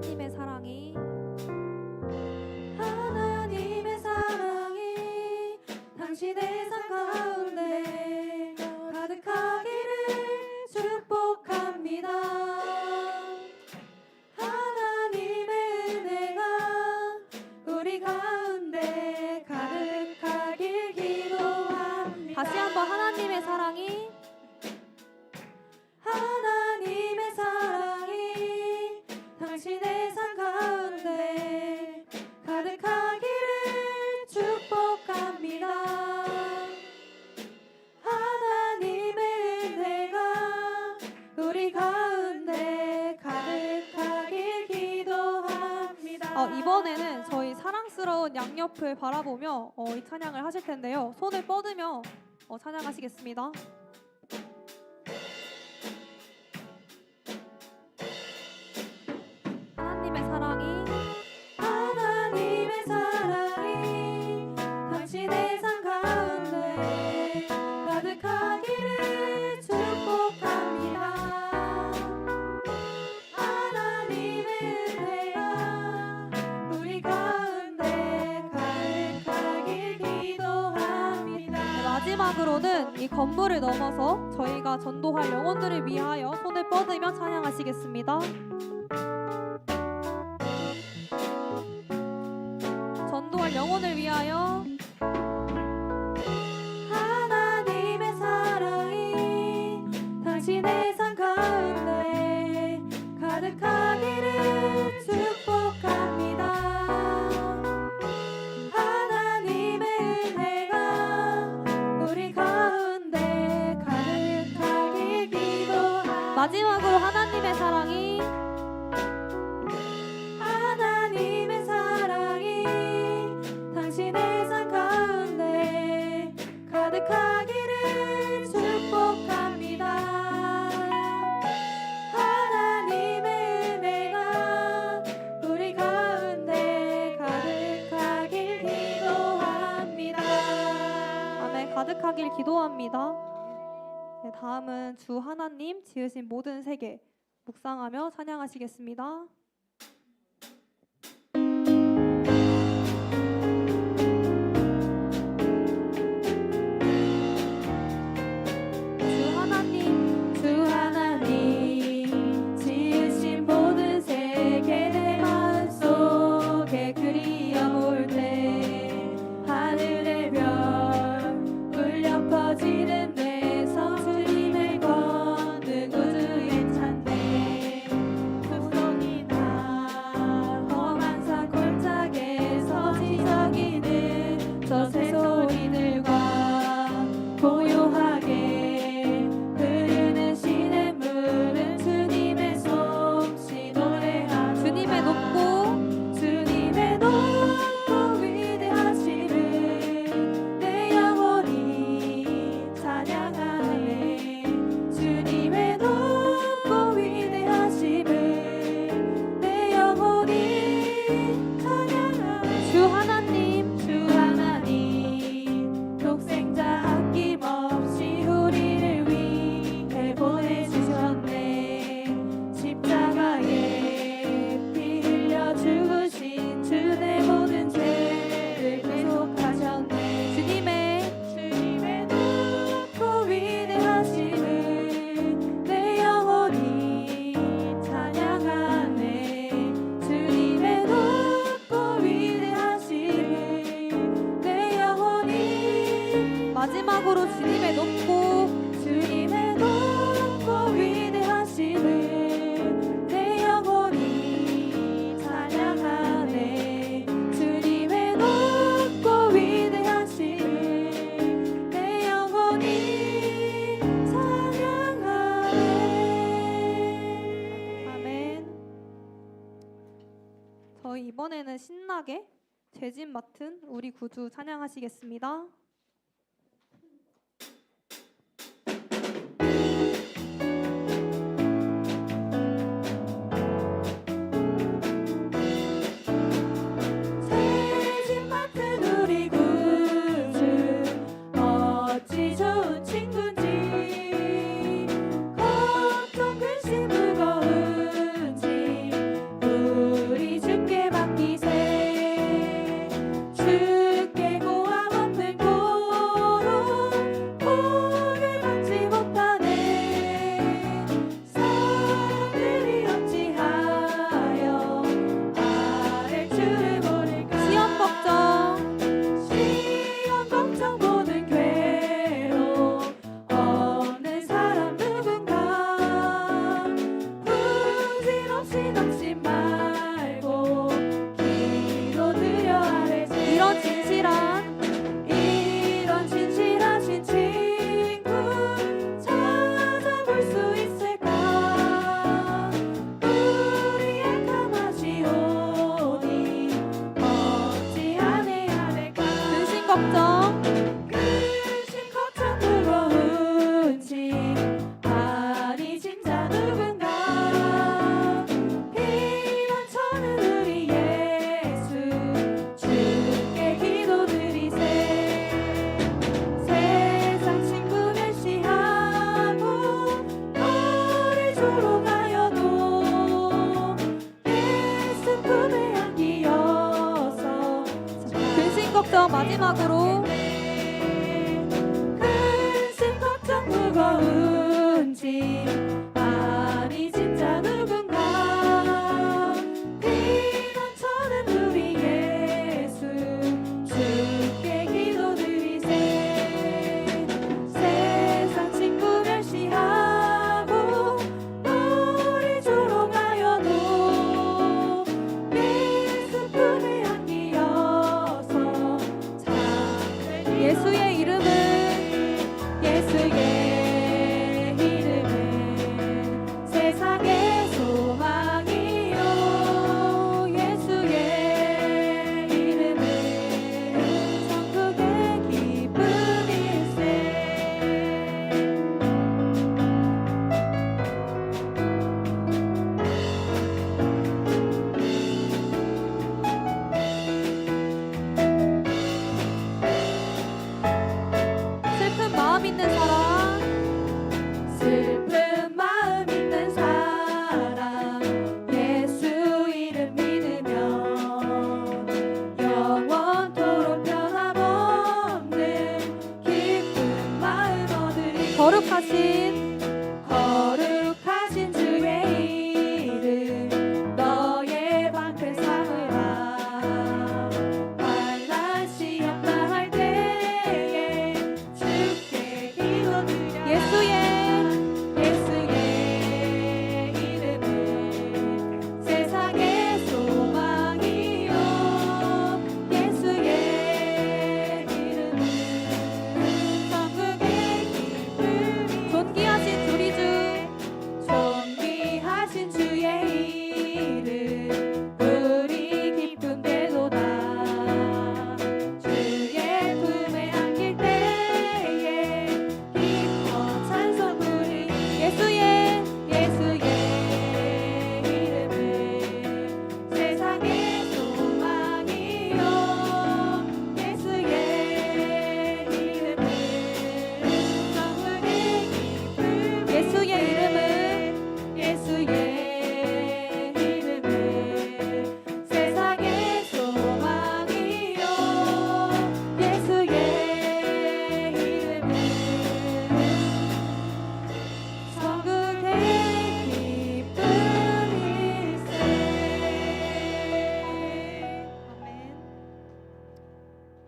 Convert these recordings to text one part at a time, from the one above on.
하나님의 사랑이 당신의 삶 가운데 가득하기를 축복합니다. 하나님의 은혜가 우리 가운데 가득하길 기도합니다. 다시 한번 하나님의 사랑이 하나님의 사랑이 당신의 삶 가운데 가득하기를 축복합니다. 하나님의 은혜가 우리 가운데 가득하길 기도합니다. 이번에는 저희 사랑스러운 양옆을 바라보며 이 찬양을 하실 텐데요. 손을 뻗으며 찬양하시겠습니다. 하나님의 사랑이 하나님의 사랑이 당신의 삶 가운데 가득하기를 축복합니다. 하나님의 은혜가 우리 가운데 가득하길 기도합니다. 마지막으로는 이 건물을 넘어서 저희가 전도할 영혼들을 위하여 손을 뻗으며 찬양하시겠습니다. 전도할 영혼을 위하여 하나님의 사랑이 당신의 삶 가운데 가득하기를 축복합니다. 하나님의 은혜가 우리 가운데 가득하길 기도합니다. 마지막으로 하나님의 사랑이 하나님의 사랑이 당신의 삶 가운데 가득하기를 축복합니다. 하나님의 은혜가 우리 가운데 가득하길 기도합니다. 아멘. 가득하길 기도합니다. 네, 다음은 주 하나님 지으신 모든 세계 묵상하며 찬양하시겠습니다. 주 하나님 지으신 모든 세계 내 마음속에 그리워볼 때 하늘의 별 울려 퍼지는 내 성 주님을 걷는 우주의 찬대 숲속이나 험한 산 골짜기에서 지저귀는 저 새소리들과 고요하게 흐르는 시냇물은 주님의 솜씨 노래하노라. 주님의 높고 위대하심을 내 영혼이 찬양하네. 주님의 높고 위대하심을 내 영혼이 찬양하네. 주 하나님 독생자 아낌없이 우리를 위해 보내주셨네. 십자가에 피 흘려 죽으신 주 내 모든 죄를 대속하셨네. 주님의 높고 위대하심을 내 영혼이 찬양하네. 주님의 높고 위대하심을 내 영혼이 마지막으로 주님의 높고 위대하심을 내 영혼이 찬양하네. 주님의 높고 위대하심을 내 영혼이 찬양하네. 아멘. 저희 이번에는 신나게 죄짐 맡은 우리 구주 찬양하시겠습니다. 죄짐 맡은 우리 구주 어찌 좋은 친구인지 걱정 근심 무거운 짐 마지막으로 근심 걱정 무거운 짐 아니 진짜 누군가 피난처는 우리 예수 주께 기도드리세 세상 친구 멸시하고 우리 조롱하여도 예수 품에 안기어서 예수의 이름은 예수의 이름은 세상의 소망이요 예수의 이름은 천국의 기쁨일세 슬픈 마음 있는 사람 슬픈 마음 있는 사람 예수 이름 믿으면 영원토록 변함없는 기쁜 마음 얻으리 거룩하신 거룩하신 주의 이름 너의 방패 삼으라 환난 시험 당할 때에 주께 기도드려 예수의 이름은 세상의 소망이요 예수의 이름은 천국의 기쁨이 존귀하신 우리 주 존귀하신 주의 이름 우리 기쁨 되도다 주의 품에 안길 때에 기뻐 찬송 부르리 예수의 이름은 세상의 소망이요 예수의 이름은 천국의 기쁨 예수의 이름은 예수의 이름은 세상의 소망이요 예수의 이름은 천국의 기쁨일세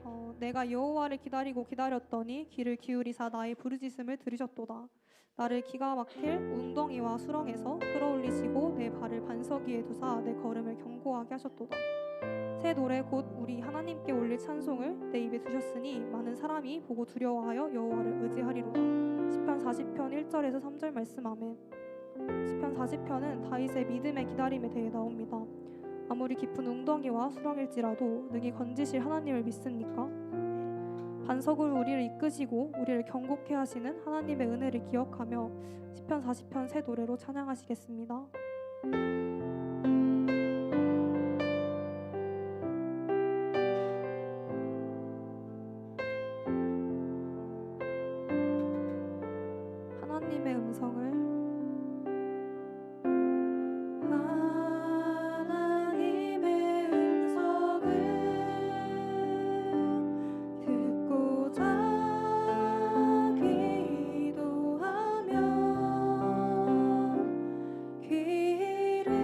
아멘. 내가 여호와를 기다리고 기다렸더니 귀를 기울이사 나의 부르짖음을 들으셨도다. 나를 기가 막힐 웅덩이와 수렁에서 끌어올리시고 내 발을 반석 위에 두사 내 걸음을 견고하게 하셨도다. 새 노래 곧 우리 하나님께 올릴 찬송을 내 입에 두셨으니 많은 사람이 보고 두려워하여 여호와를 의지하리로다. 시편 40편 1절에서 3절 말씀 아멘. 시편 40편은 다윗의 믿음의 기다림에 대해 나옵니다. 아무리 깊은 웅덩이와 수렁일지라도 능히 건지실 하나님을 믿습니까? 반석으로 우리를 이끄시고 우리를 경고케 하시는 하나님의 은혜를 기억하며 시편 40편 새 노래로 찬양하시겠습니다. 하나님의 음성을 하나님의 음성을 듣고자 기도하며 귀를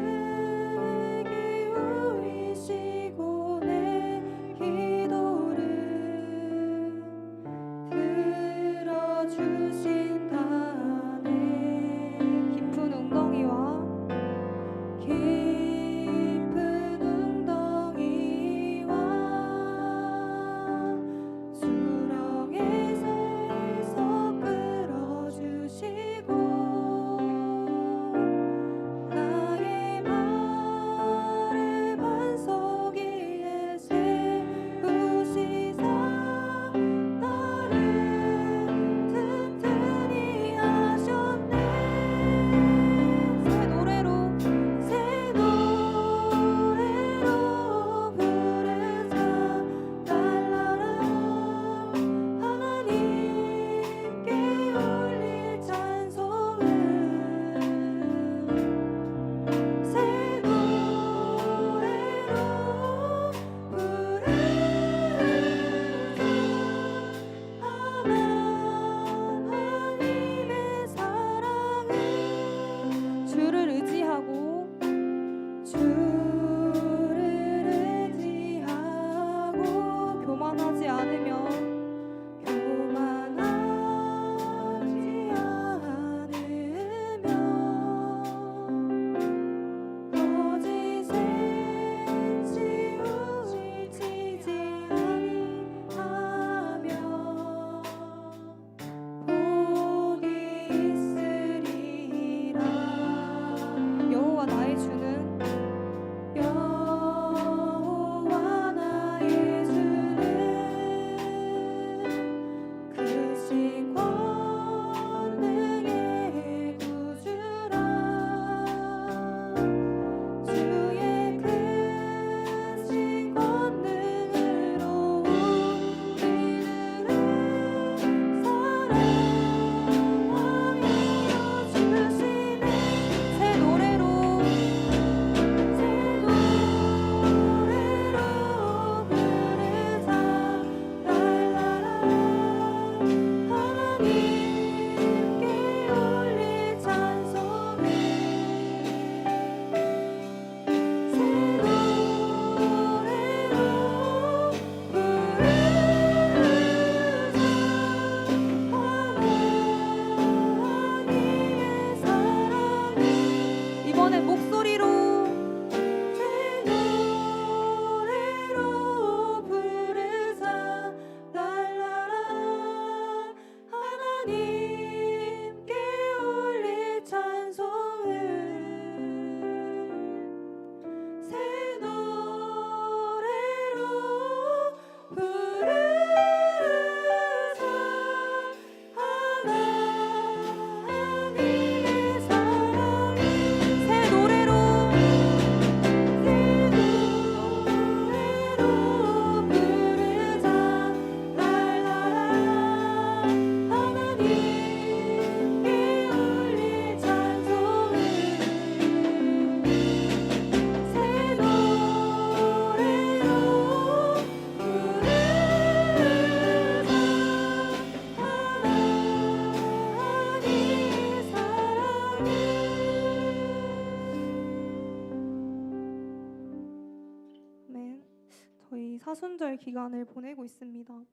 거의 사순절 기간을 보내고 있습니다.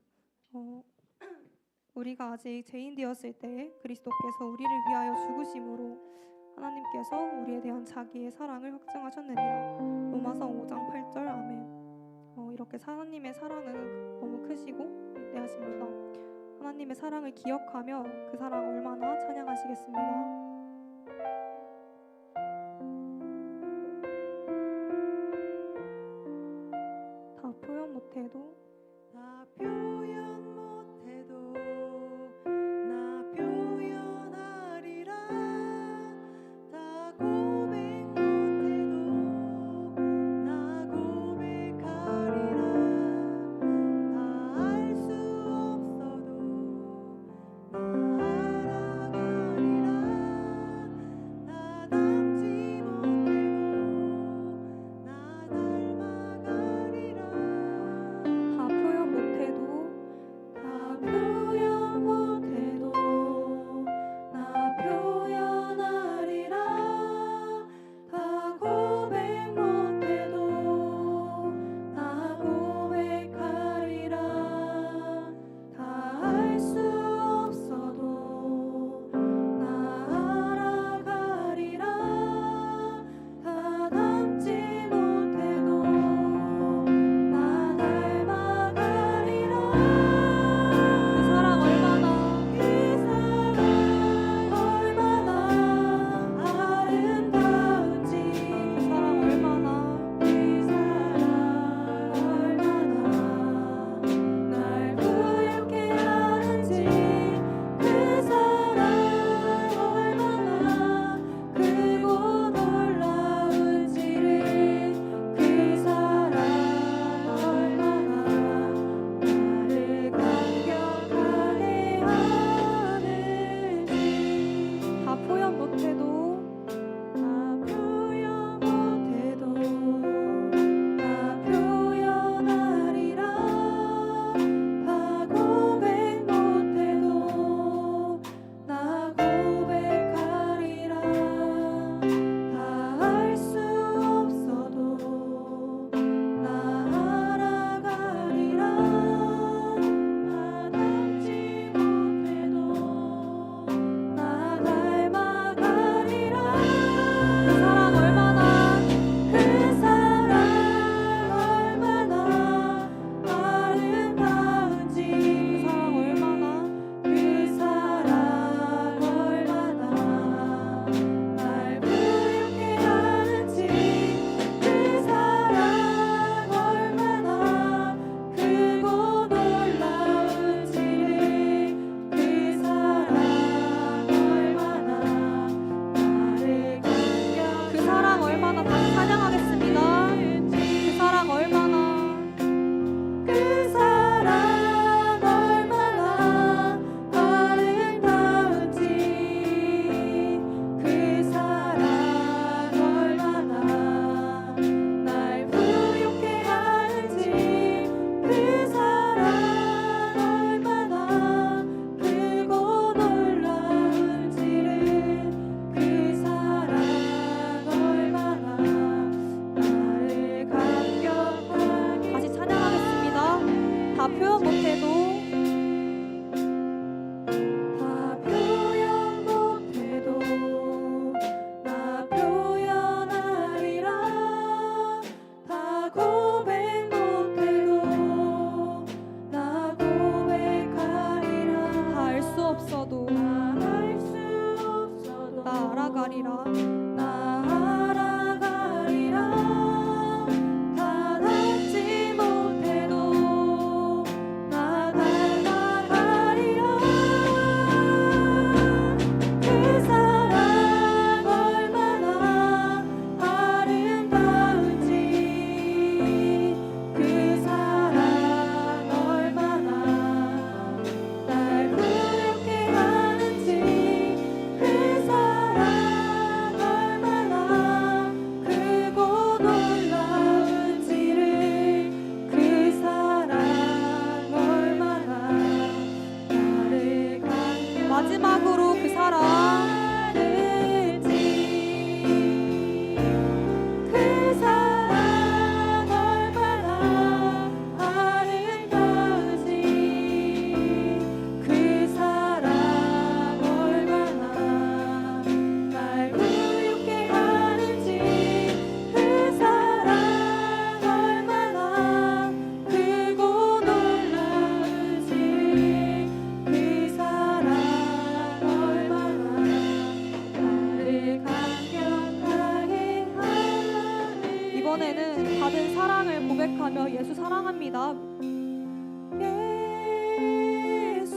우리가 아직 죄인 되었을 때 그리스도께서 우리를 위하여 죽으심으로 하나님께서 우리에 대한 자기의 사랑을 확증하셨느니라. 로마서 5장 8절 아멘. 이렇게 하나님의 사랑은 너무 크시고 위대하십니다. 하나님의 사랑을 기억하며 그 사랑 얼마나 찬양하시겠습니다. 다 표현 못해도 다 표현 못해도 나 표현하리라. 다 고백 못해도 나 고백하리라. 다 알 수 없어도 나 알아가리라. 이번에는 받은 사랑을 고백하며 예수 사랑합니다. 예수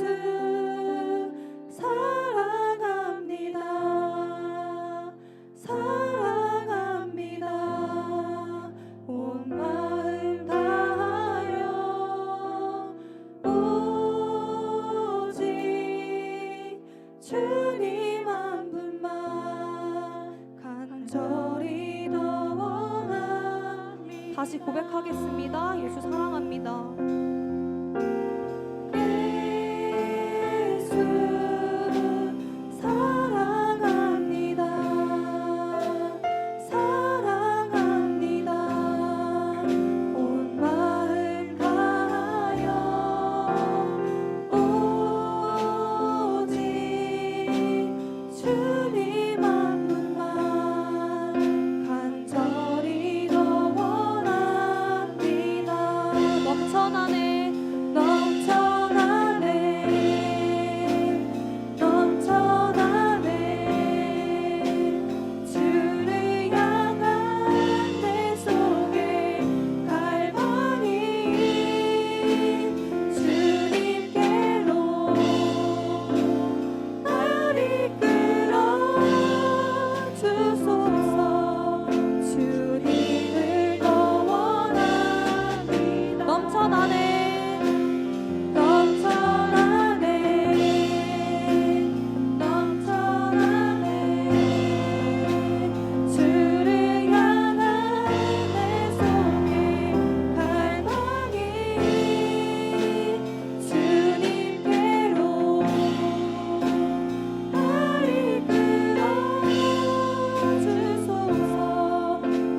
사랑합니다. 사랑합니다. 온 마음 다하여 오직 주님 한 분만 간절히 더 원합니다. 다시 고백하겠습니다. 예수 사랑합니다. 예수 사랑합니다. 사랑합니다. 온 마음 다하여 오직 주님 한 분만 간절히 더 원합니다. 넘쳐나네 넘쳐나네 넘쳐나네 주를 향한 내 속에 갈망이 주님께로 날 이끌어 주소서. 주님을 더 원합니다. 넘쳐나네 넘쳐나네 넘쳐나네 주를 향한 내 속에 갈망이 주님께로 날 이끌어 주소서.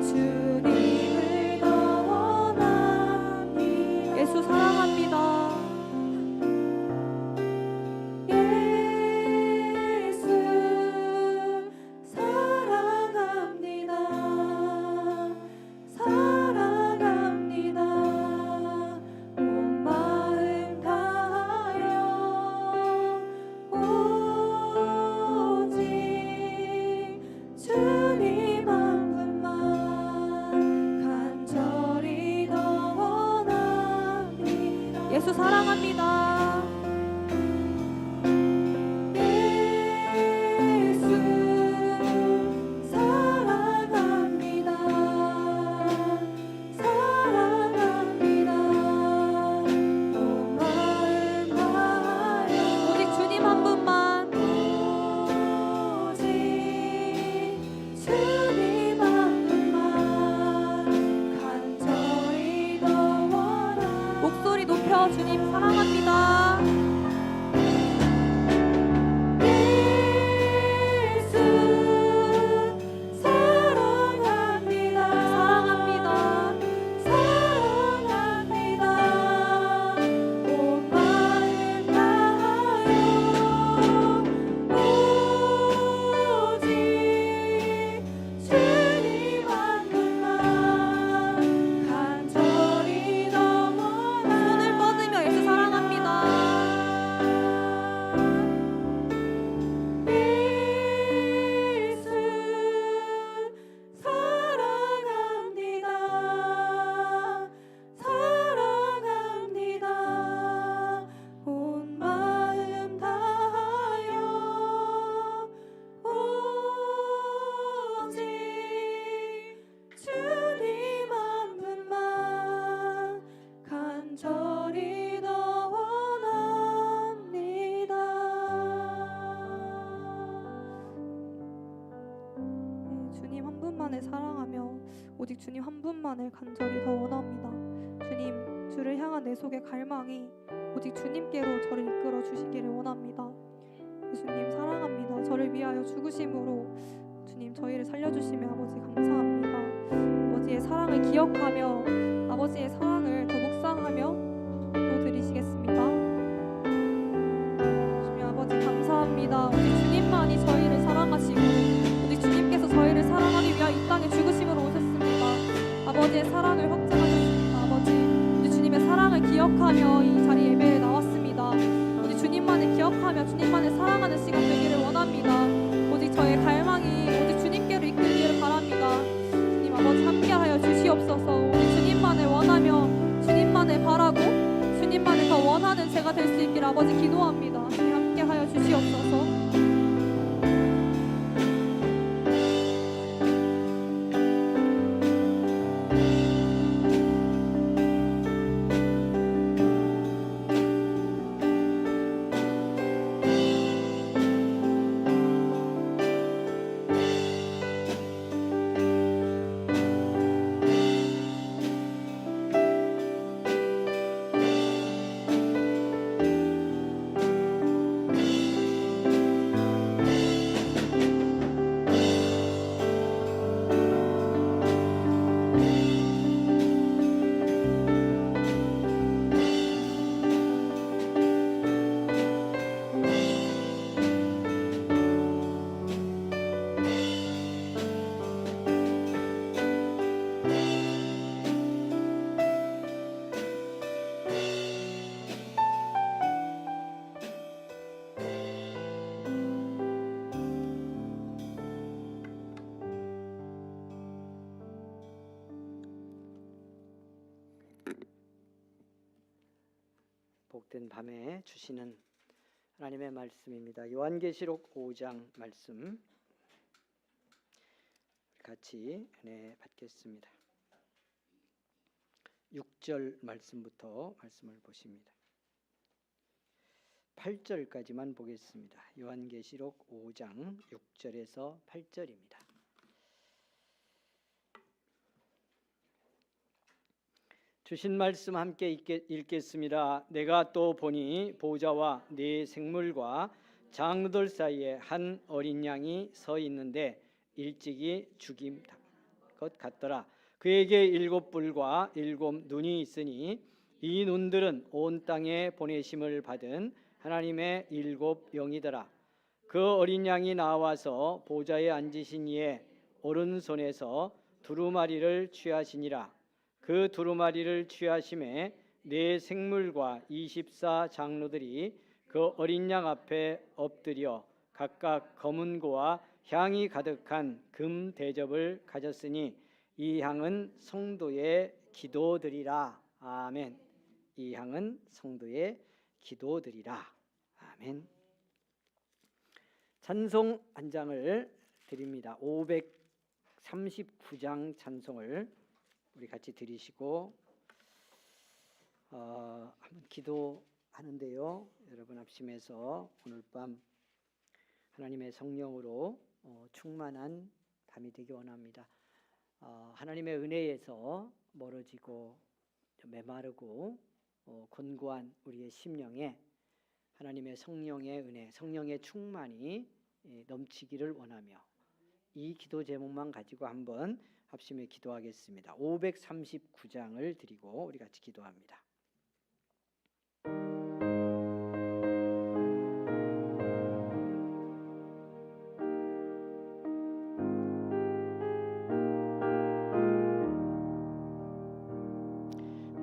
주님을 더 원합니다. 예수 사랑합니다. 예수 사랑합니다. 사랑합니다. 온 마음 다하여 오직 주님 한 분만 간절히 더 원합니다. 예수 사랑합니다. 예수 사랑합니다. 사랑합니다. 온 마음 다하여 오직 주님 한 분만 오직 주님 한 분만 간절히 더 원합니다. 목소리 높여 주님 사랑합니다. 예수 사랑합니다. 사랑합니다. 사랑합니다. 온 마음 다하여 오직 주님 한 분만 간절히 더 원합니다. 손을 뻗으며 예수 사랑합니다. 예수 사랑합니다. 사랑합니다. 온 마음 다하여 오직 주님 한 분만 간절히 더 원합니다. 주님 한 분만을 사랑하며 오직 주님 한 분만을 간절히 더 원합니다. 주님, 주를 향한 내 속의 갈망이 오직 주님께로 저를 이끌어 주시기를 원합니다. 예수님 사랑합니다. 저를 위하여 죽으심으로 주님 저희를 살려주시며 아버지 감사합니다. 아버지의 사랑을 기억하며 아버지의 사랑을 더 묵상하며 또 드리시겠습니다. 주님 아버지 감사합니다. 오직 주님만이 저희를 사랑하시고 오직 주님께서 저희를 사랑하기 위하여 이 땅에 죽으심으로 오셨습니다. 아버지의 사랑을 확증하셨습니다. 아버지 우리 주님의 사랑을 기억하며 이 자리 예배에 나왔습니다. 오직 주님만을 기억하며 주님만을 사랑하는 시간 되기를 원합니다. 오직 저의 갈망이 오직 주님께로 이끌기를 바랍니다. 주님 아버지 함께하여 주시옵소서. 제가 될 수 있길 아버지 기도합니다. 주님 함께하여 주시옵소서. 복된 밤에 주시는 하나님의 말씀입니다. 요한계시록 5장 말씀 같이 은혜 받겠습니다. 6절 말씀부터 말씀을 보십니다. 8절까지만 보겠습니다. 요한계시록 5장 6절에서 8절입니다. 주신 말씀 함께 읽겠습니다. 내가 또 보니 보좌와 네 생물과 장로들 사이에 한 어린 양이 서 있는데 일찍이 죽임 것 같더라. 그에게 7뿔과 7 눈이 있으니 이 눈들은 온 땅에 보내심을 받은 하나님의 7 영이더라. 그 어린 양이 나와서 보좌에 앉으신 이의 오른손에서 두루마리를 취하시니라. 그 두루마리를 취하심에 네 생물과 24 장로들이 그 어린 양 앞에 엎드려 각각 검은 고와 향이 가득한 금 대접을 가졌으니 이 향은 성도의 기도드리라. 아멘. 이 향은 성도의 기도드리라. 아멘. 찬송 한 장을 드립니다. 539장 찬송을 우리 같이 드리시고 한번 기도하는데요. 여러분 합심해서 오늘 밤 하나님의 성령으로 충만한 밤이 되기 원합니다. 하나님의 은혜에서 멀어지고 메마르고 곤고한 우리의 심령에 하나님의 성령의 은혜, 성령의 충만이 넘치기를 원하며 이 기도 제목만 가지고 한번 합심해 기도하겠습니다. 539장을 드리고 우리 같이 기도합니다.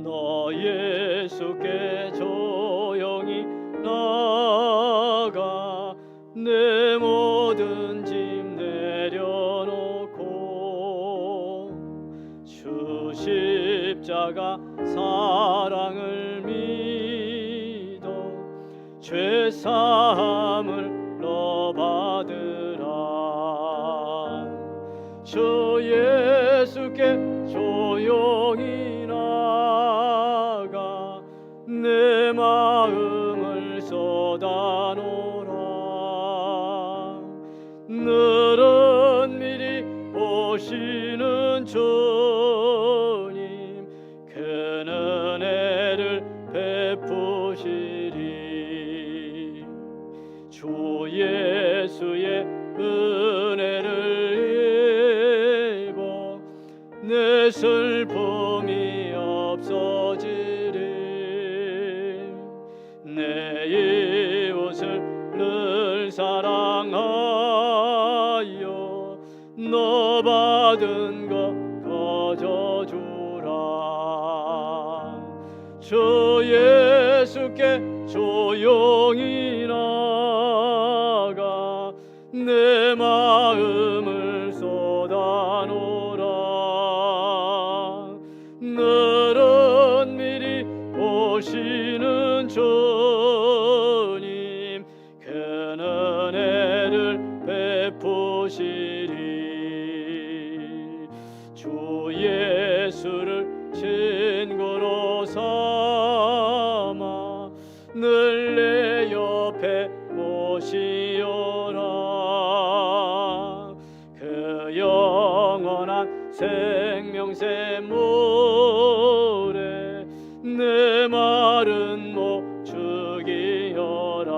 너 예수께 조용히 나가 내 모든 짐 내려놓고 주 십자가 사랑을 믿어 죄 사함을 너 받으라. 주 예수께 조용히 나가 내 마음을 쏟아놓으라. 너는 미리 오시는 주님 큰 은혜를 베푸시리. 주 예수의 은혜를 입어 내 슬픔이 없어지리. 내 이웃을 늘 사랑하여 너 받은 것 거저주라. 주 예수께 조용히 나가 내 마음을 쏟아놓으라. 너는 미리 오시는 주 주 예수를 친구로 삼아 늘 내 옆에 모시오라. 그 영원한 생명새 물에 내 마른 목 죽이어라.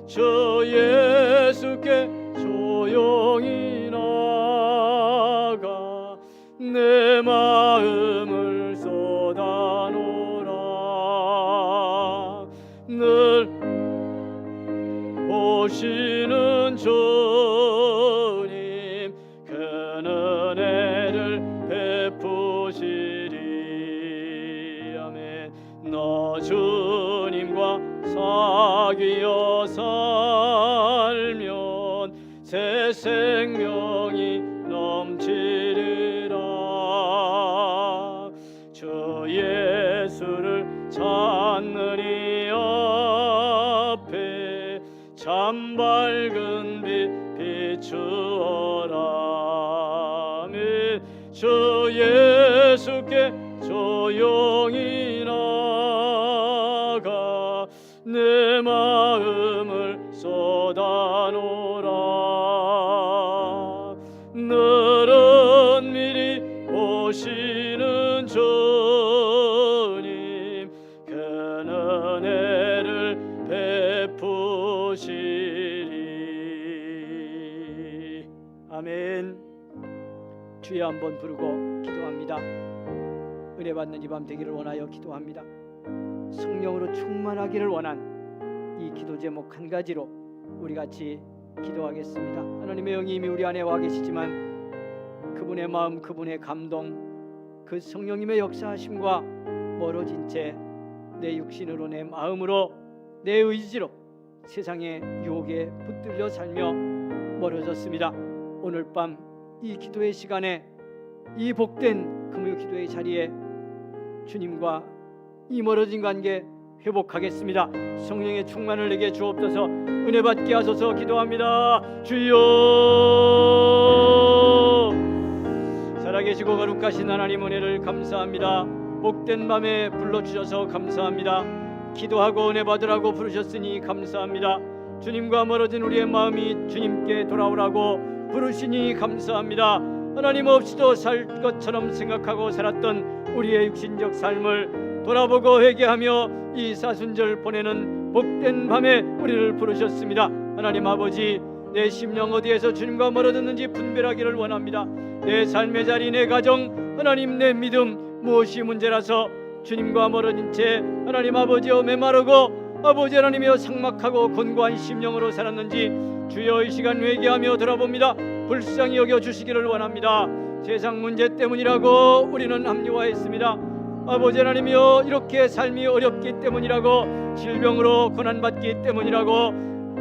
주 예수께 조용히 나가 내 마음을 쏟아놓으라. 늘 보시는 주님 그 은혜를 베푸시리. 아멘. 너 주님과 사귀어 살면 새 생명이 넘치리라. 주 예수를 찾는 이 앞에 참 밝은 빛 비추어라. 아멘. 주 예수께 조용히 나가 내 마음을 쏟아놓으라. 늘은 미리 오시는 주님 그 은혜를 베푸시리. 아멘. 주여 한번 부르고 기도합니다. 은혜 받는 이 밤 되기를 원하여 기도합니다. 성령으로 충만하기를 원한 이 기도 제목 한 가지로 우리 같이 기도하겠습니다. 하나님의 영이 이미 우리 안에 와 계시지만 그분의 마음, 그분의 감동, 그 성령님의 역사하심과 멀어진 채 내 육신으로, 내 마음으로, 내 의지로 세상의 유혹에 붙들려 살며 멀어졌습니다. 오늘 밤 이 기도의 시간에, 이 복된 금요 기도의 자리에 주님과 이 멀어진 관계 회복하겠습니다. 성령의 충만을 내게 주옵소서. 은혜 받게 하소서. 기도합니다. 주여, 살아계시고 거룩하신 하나님 은혜를 감사합니다. 복된 밤에 불러주셔서 감사합니다. 기도하고 은혜 받으라고 부르셨으니 감사합니다. 주님과 멀어진 우리의 마음이 주님께 돌아오라고 부르시니 감사합니다. 하나님 없이도 살 것처럼 생각하고 살았던 우리의 육신적 삶을 돌아보고 회개하며 이 사순절 보내는 복된 밤에 우리를 부르셨습니다. 하나님 아버지, 내 심령 어디에서 주님과 멀어졌는지 분별하기를 원합니다. 내 삶의 자리, 내 가정, 하나님 내 믿음 무엇이 문제라서 주님과 멀어진 채 하나님 아버지여 메마르고 아버지 하나님이여 삭막하고 곤고한 심령으로 살았는지 주여 이 시간 회개하며 돌아봅니다. 불쌍히 여겨주시기를 원합니다. 세상 문제 때문이라고 우리는 합리화했습니다. 아버지 하나님이여 이렇게 삶이 어렵기 때문이라고, 질병으로 고난받기 때문이라고,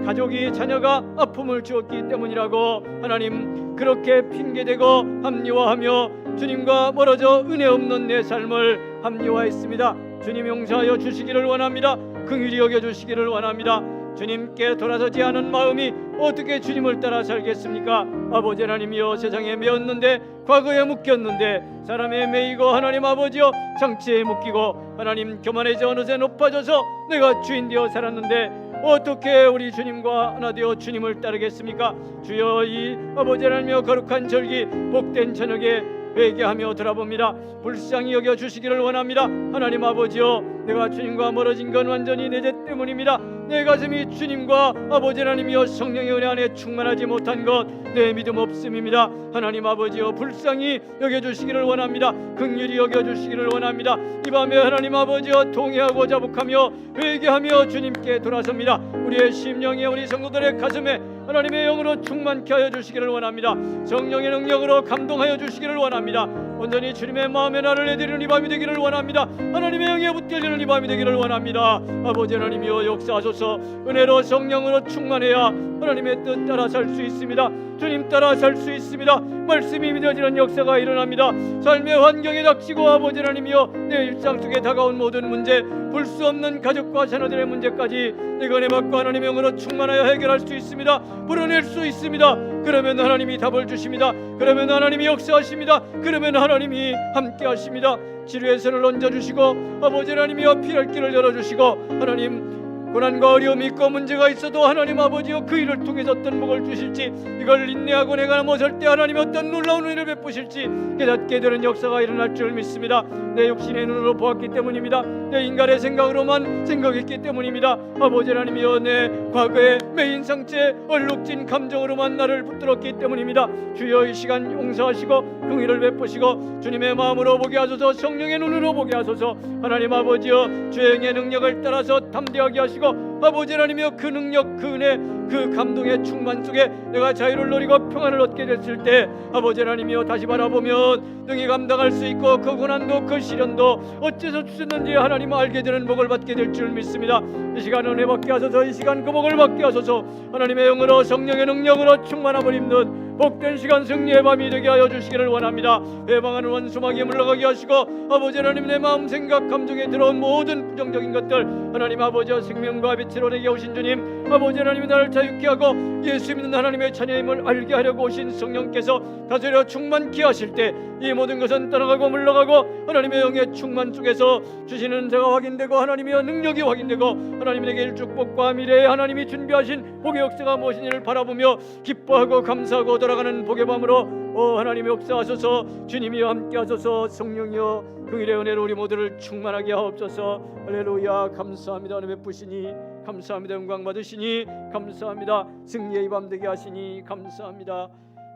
가족이 자녀가 아픔을 주었기 때문이라고 하나님 그렇게 핑계대고 합리화하며 주님과 멀어져 은혜 없는 내 삶을 합리화했습니다. 주님 용서하여 주시기를 원합니다. 긍휼히 여겨주시기를 원합니다. 주님께 돌아서지 않은 마음이 어떻게 주님을 따라 살겠습니까? 아버지 하나님이여 세상에 매었는데, 과거에 묶였는데, 사람에 매이고 하나님 아버지여 장치에 묶이고 하나님 교만해져 어느새 높아져서 내가 주인 되어 살았는데 어떻게 우리 주님과 하나 되어 주님을 따르겠습니까? 주여 이 아버지 하나님이여 거룩한 절기 복된 저녁에 회개하며 돌아봅니다. 불쌍히 여겨주시기를 원합니다. 하나님 아버지여 내가 주님과 멀어진 건 완전히 내 죄 때문입니다. 내 가슴이 주님과 아버지 하나님이여 성령의 은혜 안에 충만하지 못한 것 내 믿음 없음입니다. 하나님 아버지여 불쌍히 여겨주시기를 원합니다. 긍휼히 여겨주시기를 원합니다. 이 밤에 하나님 아버지여 통회하고 자복하며 회개하며 주님께 돌아섭니다. 우리의 심령에, 우리 성도들의 가슴에 하나님의 영으로 충만케 하여 주시기를 원합니다. 성령의 능력으로 감동하여 주시기를 원합니다. 온전히 주님의 마음에 나를 내드리는 이 밤이 되기를 원합니다. 하나님의 영에 붙들리는 이 밤이 되기를 원합니다. 아버지 하나님이여 역사하소서. 은혜로 성령으로 충만해야 하나님의 뜻 따라 살 수 있습니다. 주님 따라 살 수 있습니다. 말씀이 믿어지는 역사가 일어납니다. 삶의 환경에 닥치고 아버지 하나님이여 내 일상 속에 다가온 모든 문제, 풀 수 없는 가족과 자녀들의 문제까지 내가 내 받고 하나님의 영으로 충만하여 해결할 수 있습니다. 풀어낼 수 있습니다. 그러면 하나님이 답을 주십니다. 그러면 하나님이 역사하십니다. 그러면 하나님이 함께 하십니다. 치료의 손을 얹어주시고 아버지 하나님이여 필요할 길을 열어주시고 하나님 고난과 어려움이 있고 문제가 있어도 하나님 아버지여 그 일을 통해서 어떤 복을 주실지 이걸 인내하고 내가 넘어설 때 하나님 어떤 놀라운 은혜를 베푸실지 깨닫게 되는 역사가 일어날 줄 믿습니다. 내 육신의 눈으로 보았기 때문입니다. 내 인간의 생각으로만 생각했기 때문입니다. 아버지 하나님이여 내 과거의 매인 상처에 얼룩진 감정으로만 나를 붙들었기 때문입니다. 주여 이 시간 용서하시고 긍휼을 베푸시고 주님의 마음으로 보게 하소서, 성령의 눈으로 보게 하소서. 하나님 아버지여 주행의 능력을 따라서 담대하게 하시고 아버지 하나님이여 그 능력, 그 은혜, 그 감동의 충만 속에 내가 자유를 누리고 평안을 얻게 됐을 때 아버지 하나님이여 다시 바라보면 능히 감당할 수 있고 그 고난도 그 시련도 어째서 주셨는지 하나님 알게 되는 복을 받게 될 줄 믿습니다. 이 시간 은혜 받게 하소서. 이 시간 그 복을 받게 하소서. 하나님의 영으로 성령의 능력으로 충만함을 입는 복된 시간 승리의 밤이 되게 하여 주시기를 원합니다. 회방하는 원수마귀에 물러가게 하시고 아버지 하나님 내 마음 생각 감정에 들어온 모든 부정적인 것들 하나님 아버지와 생명과 빛으로 내게 오신 주님 아버지 하나님이 나를 자유케 하고 예수 믿는 하나님의 자녀임을 알게 하려고 오신 성령께서 다스려 충만케 하실 때 이 모든 것은 떠나가고 물러가고 하나님의 영의 충만 속에서 주시는 자가 확인되고 하나님의 능력이 확인되고 하나님이 내게 일 축복과 미래에 하나님이 준비하신 복의 역사가 무엇인지를 바라보며 기뻐하고 감사하고 돌아가는 복의 밤으로 하나님의 역사하소서. 주님이여 함께하소서. 성령이여 긍휼의 은혜로 우리 모두를 충만하게 하옵소서. 할렐루야. 감사합니다. 은혜 베푸시니 감사합니다. 영광 받으시니 감사합니다. 승리의 밤 되게 하시니 감사합니다.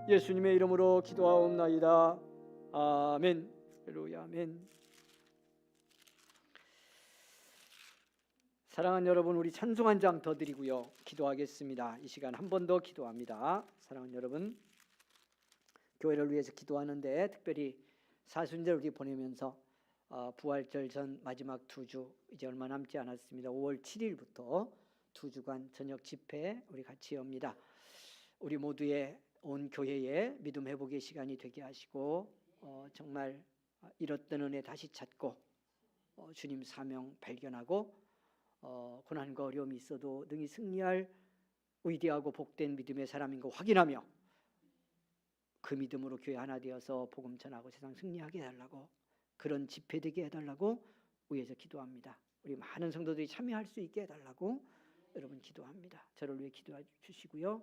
예수님의 이름으로 기도하옵나이다. 아멘. 할렐루야. 아멘. 사랑하는 여러분, 우리 찬송 한 장 더 드리고요 기도하겠습니다. 이 시간 한 번 더 기도합니다. 사랑하는 여러분, 교회를 위해서 기도하는데 특별히 사순절 우리 보내면서 부활절 전 마지막 2주 이제 얼마 남지 않았습니다. 5월 7일부터 2주간 저녁 집회 우리 같이 엽니다. 우리 모두의 온 교회의 믿음 회복의 시간이 되게 하시고 정말 잃었던 은혜 다시 찾고 주님 사명 발견하고 고난과 어려움이 있어도 능히 승리할 위대하고 복된 믿음의 사람인 거 확인하며 그 믿음으로 교회 하나 되어서 복음 전하고 세상 승리하게 해달라고, 그런 집회 되게 해달라고 위해서 기도합니다. 우리 많은 성도들이 참여할 수 있게 해달라고 여러분 기도합니다. 저를 위해 기도해 주시고요.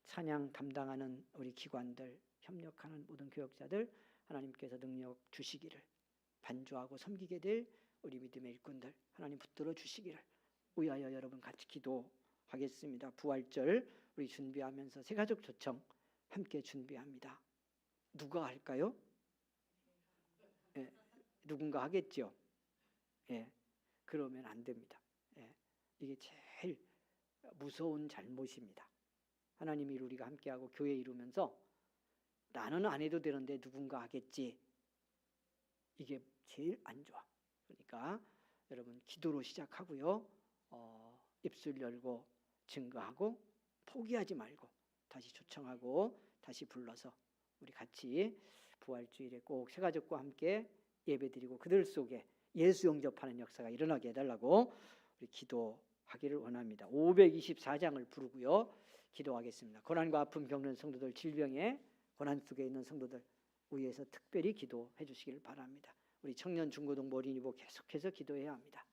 찬양 담당하는 우리 기관들, 협력하는 모든 교역자들 하나님께서 능력 주시기를, 반주하고 섬기게 될 우리 믿음의 일꾼들 하나님 붙들어 주시기를 위하여 여러분 같이 기도하겠습니다. 부활절 우리 준비하면서 새가족 초청 함께 준비합니다. 누가 할까요? 예, 누군가 하겠죠. 예, 그러면 안 됩니다. 예, 이게 제일 무서운 잘못입니다. 하나님 일 우리가 함께하고 교회 이루면서 나는 안 해도 되는데 누군가 하겠지, 이게 제일 안 좋아. 그러니까 여러분 기도로 시작하고요, 입술 열고 증거하고 포기하지 말고 다시 초청하고 다시 불러서 우리 같이 부활주일에 꼭 새가족과 함께 예배드리고 그들 속에 예수 영접하는 역사가 일어나게 해달라고 우리 기도하기를 원합니다. 524장을 부르고요 기도하겠습니다. 고난과 아픔 겪는 성도들, 질병에 고난 속에 있는 성도들 위해서 특별히 기도해 주시기를 바랍니다. 우리 청년 중고등 어린이부 계속해서 기도해야 합니다.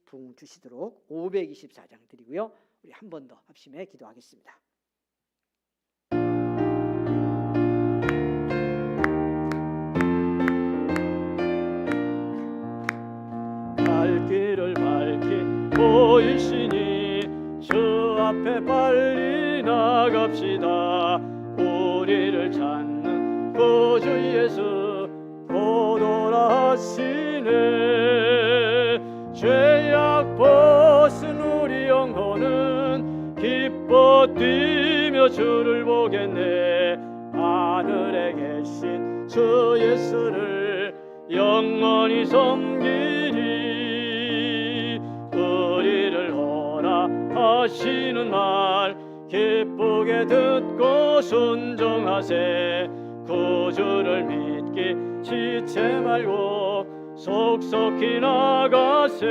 부흥 주시도록 524장 드리고요 우리 한 번 더 합심해 기도하겠습니다. 갈 길을 밝히 보이시니 저 앞에 빨리 나갑시다. 우리를 찾는 구주 예수 곧 오라시네. 죄악 벗은 우리 영혼은 기뻐 뛰며 주를 보겠네. 하늘에 계신 주 예수를 영원히 섬기리. 우리를 오라 하시는 말 기쁘게 듣고 순종하세. 구주를 믿기 지체 말고 속속히 나가세.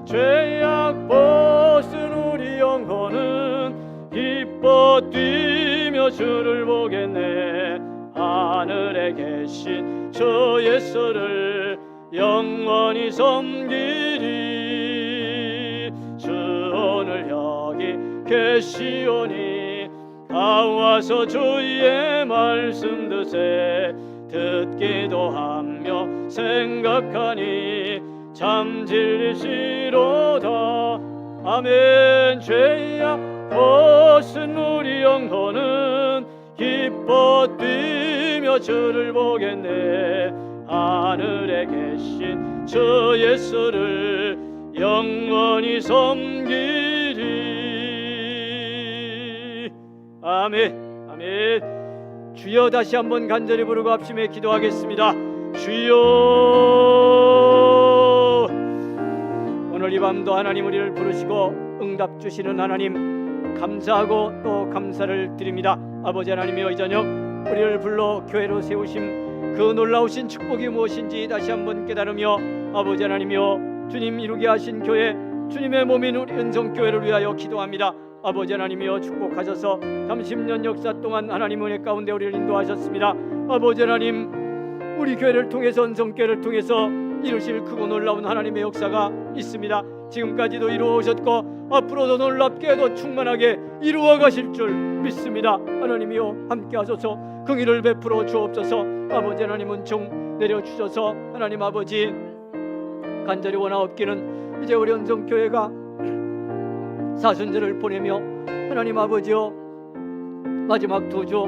죄악 벗은 우리 영혼은 기뻐 뛰며 주를 보겠네. 하늘에 계신 저 예수를 영원히 섬기리. 주 오늘 여기 계시오니 다 와서 주의 말씀 드세. 듣기도 하며 생각하니 참 진리시로다. 아멘. 죄악 벗은 우리 영혼은 기뻐 뛰며 주를 보겠네. 하늘에 계신 저 예수를 영원히 섬기리. 아멘. 아멘. 주여, 다시 한번 간절히 부르고 합심해 기도하겠습니다. 주여, 오늘 이 밤도 하나님 우리를 부르시고 응답 주시는 하나님 감사하고 또 감사를 드립니다. 아버지 하나님이여, 이 저녁 우리를 불러 교회로 세우심 그 놀라우신 축복이 무엇인지 다시 한번 깨달으며, 아버지 하나님이여, 주님 이루게 하신 교회, 주님의 몸인 우리 은성교회를 위하여 기도합니다. 아버지 하나님이여, 축복하셔서 30년 역사 동안 하나님 은혜 가운데 우리를 인도하셨습니다. 아버지 하나님, 우리 교회를 통해서, 은성교회를 통해서 이루실 크고 놀라운 하나님의 역사가 있습니다. 지금까지도 이루어오셨고 앞으로도 놀랍게도 충만하게 이루어 가실 줄 믿습니다. 하나님이여, 함께 하소서. 긍휼을 베풀어 주옵소서. 아버지 하나님, 은총 내려주셔서 하나님 아버지, 간절히 원하옵기는 이제 우리 은성교회가 사순절을 보내며 하나님 아버지여, 마지막 두 주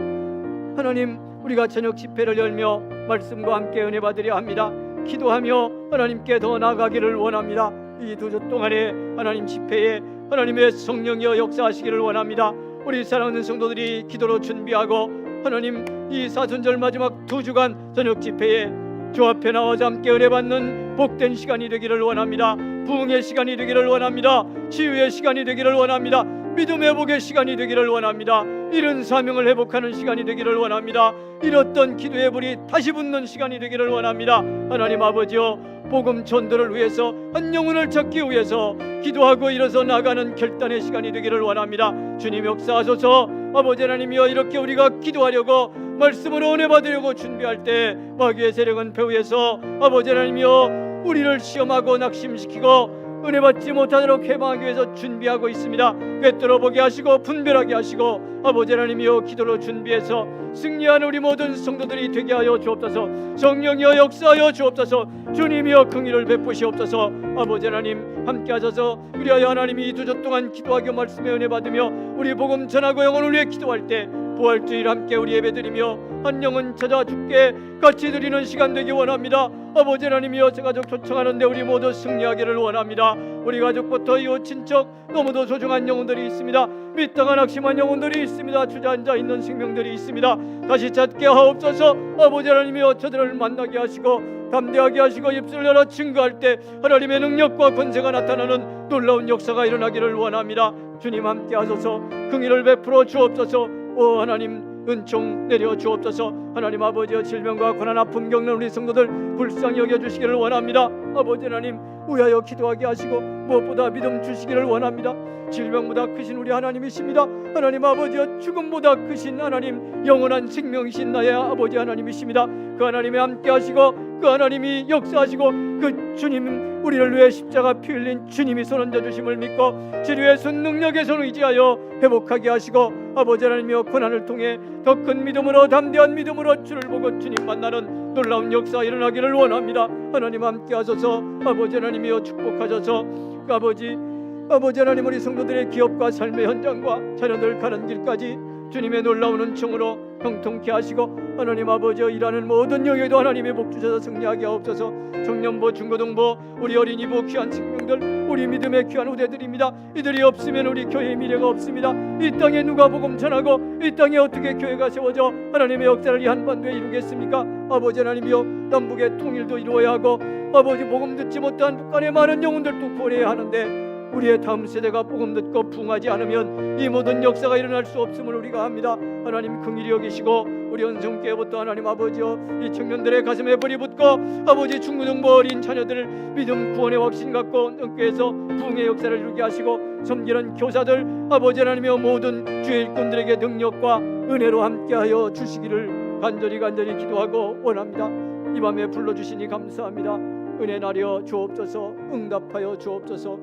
하나님 우리가 저녁 집회를 열며 말씀과 함께 은혜 받으려 합니다. 기도하며 하나님께 더 나아가기를 원합니다. 이 두 주 동안에 하나님 집회에 하나님의 성령이여 역사하시기를 원합니다. 우리 사랑하는 성도들이 기도로 준비하고 하나님 이 사순절 마지막 두 주간 저녁 집회에 주 앞에 나와서 함께 은혜 받는 복된 시간이 되기를 원합니다. 부흥의 시간이 되기를 원합니다. 치유의 시간이 되기를 원합니다. 믿음 회복의 시간이 되기를 원합니다. 이런 사명을 회복하는 시간이 되기를 원합니다. 잃었던 기도의 불이 다시 붙는 시간이 되기를 원합니다. 하나님 아버지여, 복음 전도를 위해서, 한 영혼을 찾기 위해서 기도하고 일어서 나가는 결단의 시간이 되기를 원합니다. 주님 역사하소서. 아버지 하나님이여, 이렇게 우리가 기도하려고 말씀으로 은혜 받으려고 준비할 때 마귀의 세력은 배후에서 아버지 하나님이여 우리를 시험하고 낙심시키고 은혜 받지 못하도록 해방하기 위해서 준비하고 있습니다. 꿰뚫어 보게 하시고 분별하게 하시고 아버지 하나님이여, 기도로 준비해서 승리하는 우리 모든 성도들이 되게 하여 주옵소서. 성령이여 역사하여 주옵소서. 주님이여 긍휼을 베푸시옵소서. 아버지 하나님 함께 하셔서 우리하여 하나님이 이 두 주 동안 기도하며 말씀에 은혜 받으며 우리 복음 전하고 영혼을 위해 기도할 때 부활주일 함께 우리 예배드리며 한 영혼 찾아 주께 같이 드리는 시간 되기 원합니다. 아버지 하나님이여, 제 가족 초청하는데 우리 모두 승리하기를 원합니다. 우리 가족부터 이웃 친척 너무도 소중한 영혼들이 있습니다. 믿다가 낙심한 영혼들이 있습니다. 주저앉아 있는 생명들이 있습니다. 다시 찾게 하옵소서. 아버지 하나님이여, 저들을 만나게 하시고 담대하게 하시고 입술을 열어 증거할 때 하나님의 능력과 권세가 나타나는 놀라운 역사가 일어나기를 원합니다. 주님 함께 하소서. 긍휼을 베풀어 주옵소서. 오 하나님, 은총 내려 주옵소서. 하나님 아버지여, 질병과 고난 아픔 겪는 우리 성도들 불쌍히 여겨주시기를 원합니다. 아버지 하나님, 위하여 기도하게 하시고 무엇보다 믿음 주시기를 원합니다. 질병보다 크신 우리 하나님이십니다. 하나님 아버지여, 죽음보다 크신 하나님, 영원한 생명이신 나의 아버지 하나님이십니다. 그 하나님이 함께 하시고 그 하나님이 역사하시고 그 주님, 우리를 위해 십자가 피 흘린 주님이 손 얹어 주심을 믿고 치료의 손 능력의 손을 의지하여 회복하게 하시고 아버지 하나님이여, 고난을 통해 더 큰 믿음으로, 담대한 믿음으로 주를 보고 주님 만나는 놀라운 역사 일어나기를 원합니다. 하나님 함께 하소서. 아버지 하나님이여, 축복하셔서 아버지 하나님, 우리 성도들의 기업과 삶의 현장과 자녀들 가는 길까지 주님의 놀라운 은총으로 형통케 하시고 하나님 아버지여, 일하는 모든 영역에도 하나님의 복 주셔서 승리하게 하옵소서. 청년부, 중고등부, 우리 어린이부 귀한 생명들, 우리 믿음의 귀한 후대들입니다. 이들이 없으면 우리 교회의 미래가 없습니다. 이 땅에 누가 복음 전하고 이 땅에 어떻게 교회가 세워져 하나님의 역사를 이 한반도에 이루겠습니까? 아버지 하나님이여, 남북의 통일도 이루어야 하고 아버지 복음 듣지 못한 북한의 많은 영혼들도 구원해야 하는데 우리의 다음 세대가 복음 듣고 부흥하지 않으면 이 모든 역사가 일어날 수 없음을 우리가 압니다. 하나님 긍휼히 여기시고 우리 언성교회부터 하나님 아버지여 이 청년들의 가슴에 불이 붙고 아버지 중고등부 어린 자녀들을 믿음 구원의 확신 갖고 언성교회에서 부흥의 역사를 이루게 하시고 섬기는 교사들 아버지 하나님의 모든 주의 일꾼들에게 능력과 은혜로 함께하여 주시기를 간절히 기도하고 원합니다. 이 밤에 불러주시니 감사합니다. 은혜 나려 주옵소서. 응답하여 주옵소서.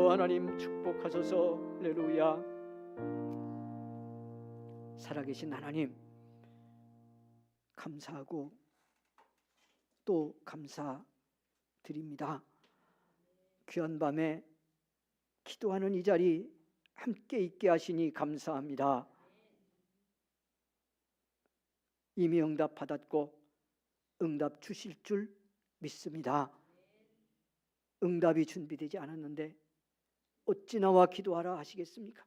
하나님 축복하소서. 할렐루야. 살아계신 하나님 감사하고 또 감사드립니다. 귀한 밤에 기도하는 이 자리 함께 있게 하시니 감사합니다. 이미 응답 받았고 응답 주실 줄 믿습니다. 응답이 준비되지 않았는데 어찌 나와 기도하라 하시겠습니까?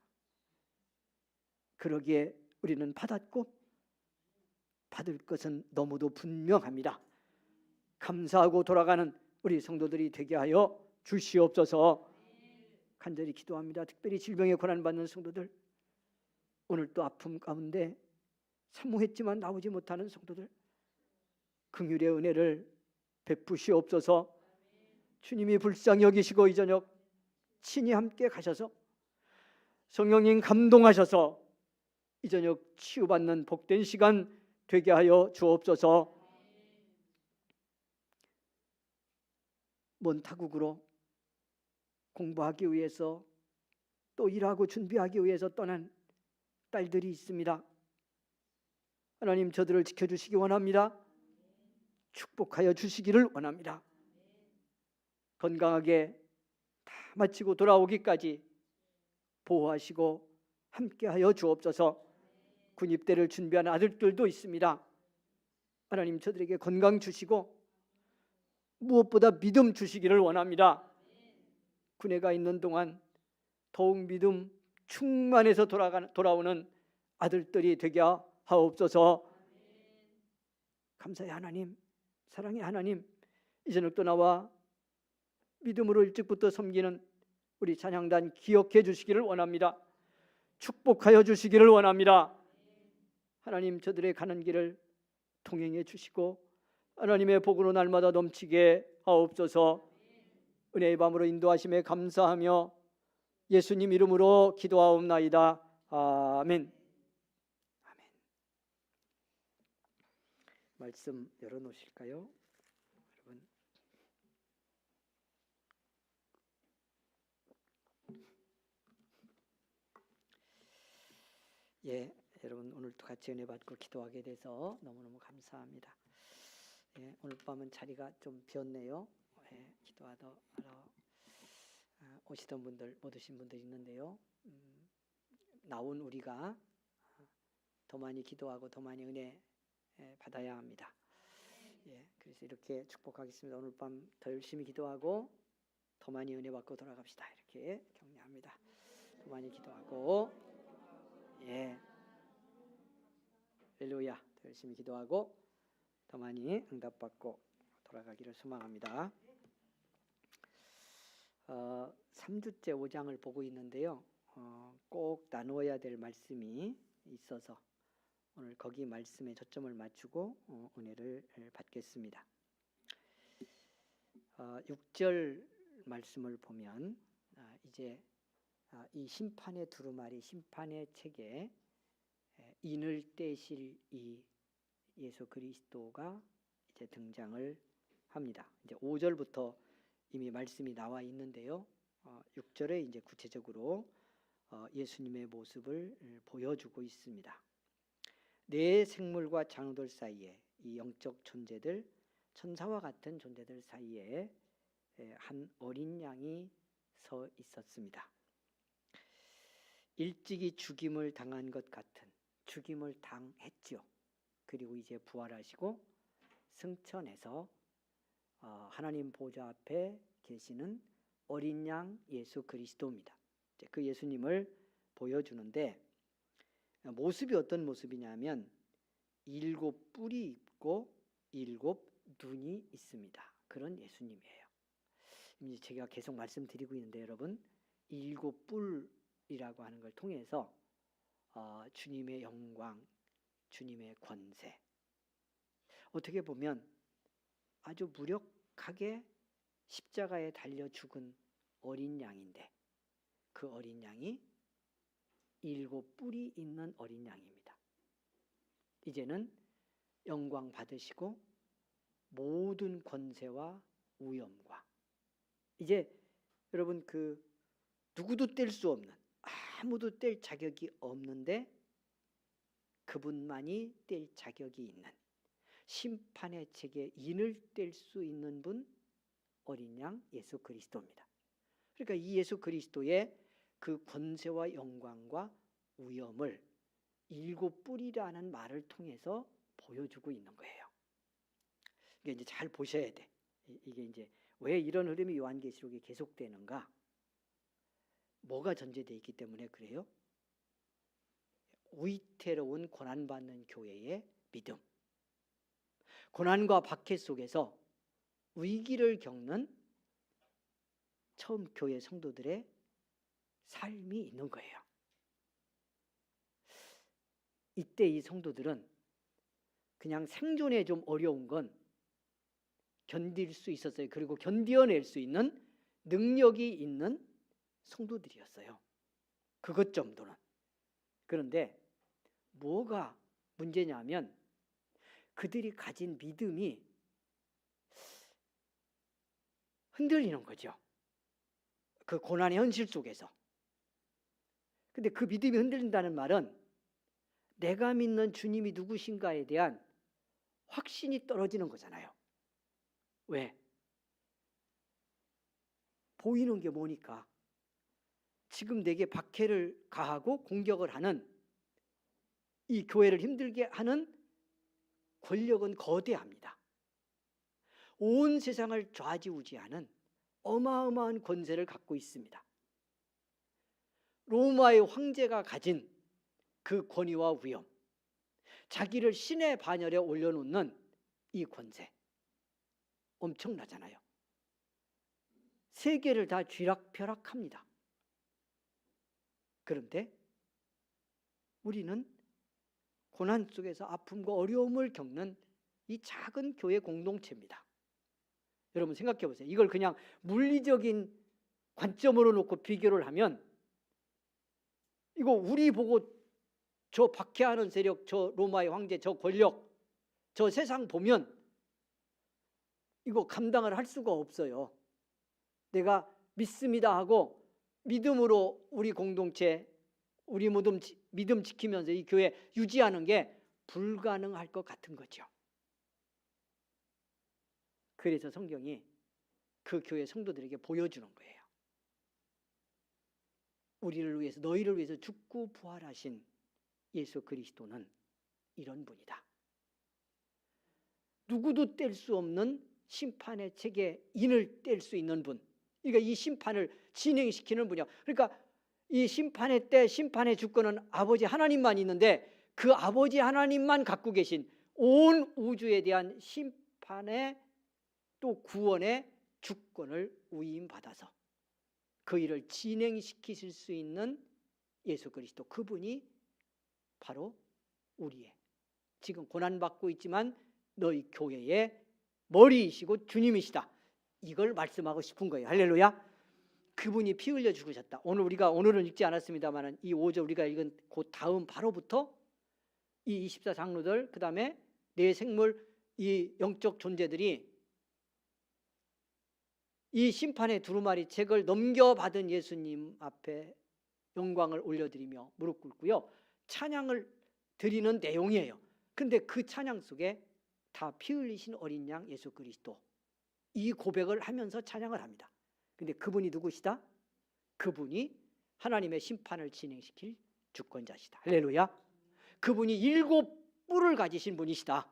그러기에 우리는 받았고 받을 것은 너무도 분명합니다. 감사하고 돌아가는 우리 성도들이 되게 하여 주시옵소서. 간절히 기도합니다. 특별히 질병에 고난받는 성도들, 오늘 또 아픔 가운데 사모했지만 나오지 못하는 성도들, 긍휼의 은혜를 베푸시옵소서. 주님이 불쌍히 여기시고 이 저녁 친히 함께 가셔서 성령님 감동하셔서 이 저녁 치유받는 복된 시간 되게 하여 주옵소서. 먼 타국으로 공부하기 위해서 또 일하고 준비하기 위해서 떠난 딸들이 있습니다. 하나님 저들을 지켜주시기 원합니다. 축복하여 주시기를 원합니다. 건강하게 다 마치고 돌아오기까지 보호하시고 함께하여 주옵소서. 군입대를 준비하는 아들들도 있습니다. 하나님 저들에게 건강 주시고 무엇보다 믿음 주시기를 원합니다. 군에가 있는 동안 더욱 믿음 충만해서 돌아오는 아들들이 되게 하옵소서. 감사의 하나님, 사랑의 하나님, 이 저녁도 나와 믿음으로 일찍부터 섬기는 우리 찬양단 기억해 주시기를 원합니다. 축복하여 주시기를 원합니다. 하나님 저들의 가는 길을 통행해 주시고 하나님의 복으로 날마다 넘치게 하옵소서. 은혜의 밤으로 인도하심에 감사하며 예수님 이름으로 기도하옵나이다. 아멘. 아멘. 말씀 열어놓으실까요? 여러분. 예, 여러분 오늘도 같이 은혜 받고 기도하게 돼서 너무너무 감사합니다. 예, 오늘 밤은 자리가 좀 비었네요. 예, 기도하러 오시던 분들 못 오신 분들 있는데요. 나온 우리가 더 많이 기도하고 더 많이 은혜 받아야 합니다. 예, 그래서 이렇게 축복하겠습니다. 오늘 밤 더 열심히 기도하고 더 많이 은혜 받고 돌아갑시다. 이렇게 격려합니다. 더 많이 기도하고 예, 할렐루야. 더 열심히 기도하고 더 많이 응답받고 돌아가기를 소망합니다. 3주째 5장을 보고 있는데요. 꼭 나누어야 될 말씀이 있어서 오늘 거기 말씀에 초점을 맞추고 은혜를 받겠습니다. 6절 말씀을 보면 이제 이 심판의 두루마리, 심판의 책에 인을 떼실 이 예수 그리스도가 이제 등장을 합니다. 이제 5절부터 이미 말씀이 나와 있는데요. 6절에 이제 구체적으로 예수님의 모습을 보여주고 있습니다. 내 생물과 장로들 사이에 이 영적 존재들, 천사와 같은 존재들 사이에 한 어린 양이 서 있었습니다. 일찍이 죽임을 당한 것 같은 죽임을 당했죠. 그리고 이제 부활하시고 승천해서 하나님 보좌 앞에 계시는 어린 양 예수 그리스도입니다. 그 예수님을 보여주는데 모습이 어떤 모습이냐면 7 뿔이 있고 7 눈이 있습니다. 그런 예수님이에요. 이제 제가 계속 말씀드리고 있는데 여러분, 일곱 뿔이라고 하는 걸 통해서 주님의 영광, 주님의 권세, 어떻게 보면 아주 무력하게 십자가에 달려 죽은 어린 양인데, 그 어린 양이 일곱 뿔이 있는 어린 양입니다. 이제는 영광 받으시고 모든 권세와 위엄과, 이제 여러분 그 누구도 뗄 수 없는, 아무도 뗄 자격이 없는데 그분만이 뗄 자격이 있는 심판의 책에 인을 뗄 수 있는 분, 어린 양 예수 그리스도입니다. 그러니까 이 예수 그리스도의 그 권세와 영광과 위엄을 일곱 뿔이라는 말을 통해서 보여주고 있는 거예요. 이게 이제 잘 보셔야 돼. 이게 이제 왜 이런 흐름이 요한계시록에 계속되는가? 뭐가 전제되어 있기 때문에 그래요? 위태로운 고난받는 교회의 믿음, 고난과 박해 속에서 위기를 겪는 처음 교회 성도들의 삶이 있는 거예요. 이때 이 성도들은 그냥 생존에 좀 어려운 건 견딜 수 있었어요. 그리고 견뎌낼 수 있는 능력이 있는 성도들이었어요. 그것 정도는. 그런데 뭐가 문제냐면 그들이 가진 믿음이 흔들리는 거죠. 그 고난의 현실 속에서. 근데 그 믿음이 흔들린다는 말은 내가 믿는 주님이 누구신가에 대한 확신이 떨어지는 거잖아요. 왜? 보이는 게 뭐니까? 지금 내게 박해를 가하고 공격을 하는 이 교회를 힘들게 하는 권력은 거대합니다. 온 세상을 좌지우지하는 어마어마한 권세를 갖고 있습니다. 로마의 황제가 가진 그 권위와 위엄, 자기를 신의 반열에 올려놓는 이 권세, 엄청나잖아요. 세계를 다 쥐락펴락합니다. 그런데 우리는 고난 속에서 아픔과 어려움을 겪는 이 작은 교회 공동체입니다. 여러분 생각해 보세요. 이걸 그냥 물리적인 관점으로 놓고 비교를 하면 이거 우리 보고 저 박해하는 세력, 저 로마의 황제, 저 권력, 저 세상 보면 이거 감당을 할 수가 없어요. 내가 믿습니다 하고 믿음으로 우리 공동체, 우리 모든 믿음 지키면서 이 교회 유지하는 게 불가능할 것 같은 거죠. 그래서 성경이 그 교회 성도들에게 보여주는 거예요. 우리를 위해서, 너희를 위해서 죽고 부활하신 예수 그리스도는 이런 분이다. 누구도 뗄 수 없는 심판의 책에 인을 뗄 수 있는 분, 그러니까 이 심판을 진행시키는 분이야. 그러니까 이 심판의 때, 심판의 주권은 아버지 하나님만 있는데 그 아버지 하나님만 갖고 계신 온 우주에 대한 심판의 또 구원의 주권을 위임받아서 그 일을 진행시키실 수 있는 예수 그리스도, 그분이 바로 우리의 지금 고난받고 있지만 너희 교회의 머리이시고 주님이시다. 이걸 말씀하고 싶은 거예요. 할렐루야. 그분이 피 흘려 죽으셨다. 오늘은 읽지 않았습니다만 이 5절 우리가 읽은 그 다음 바로부터 이 24 장로들, 그 다음에 내 생물, 이 영적 존재들이 이 심판의 두루마리 책을 넘겨받은 예수님 앞에 영광을 올려드리며 무릎 꿇고요, 찬양을 드리는 내용이에요. 근데 그 찬양 속에 다 피 흘리신 어린 양 예수 그리스도, 이 고백을 하면서 찬양을 합니다. 근데 그분이 누구시다? 그분이 하나님의 심판을 진행시킬 주권자시다. 할렐루야. 그분이 7뿔을 가지신 분이시다.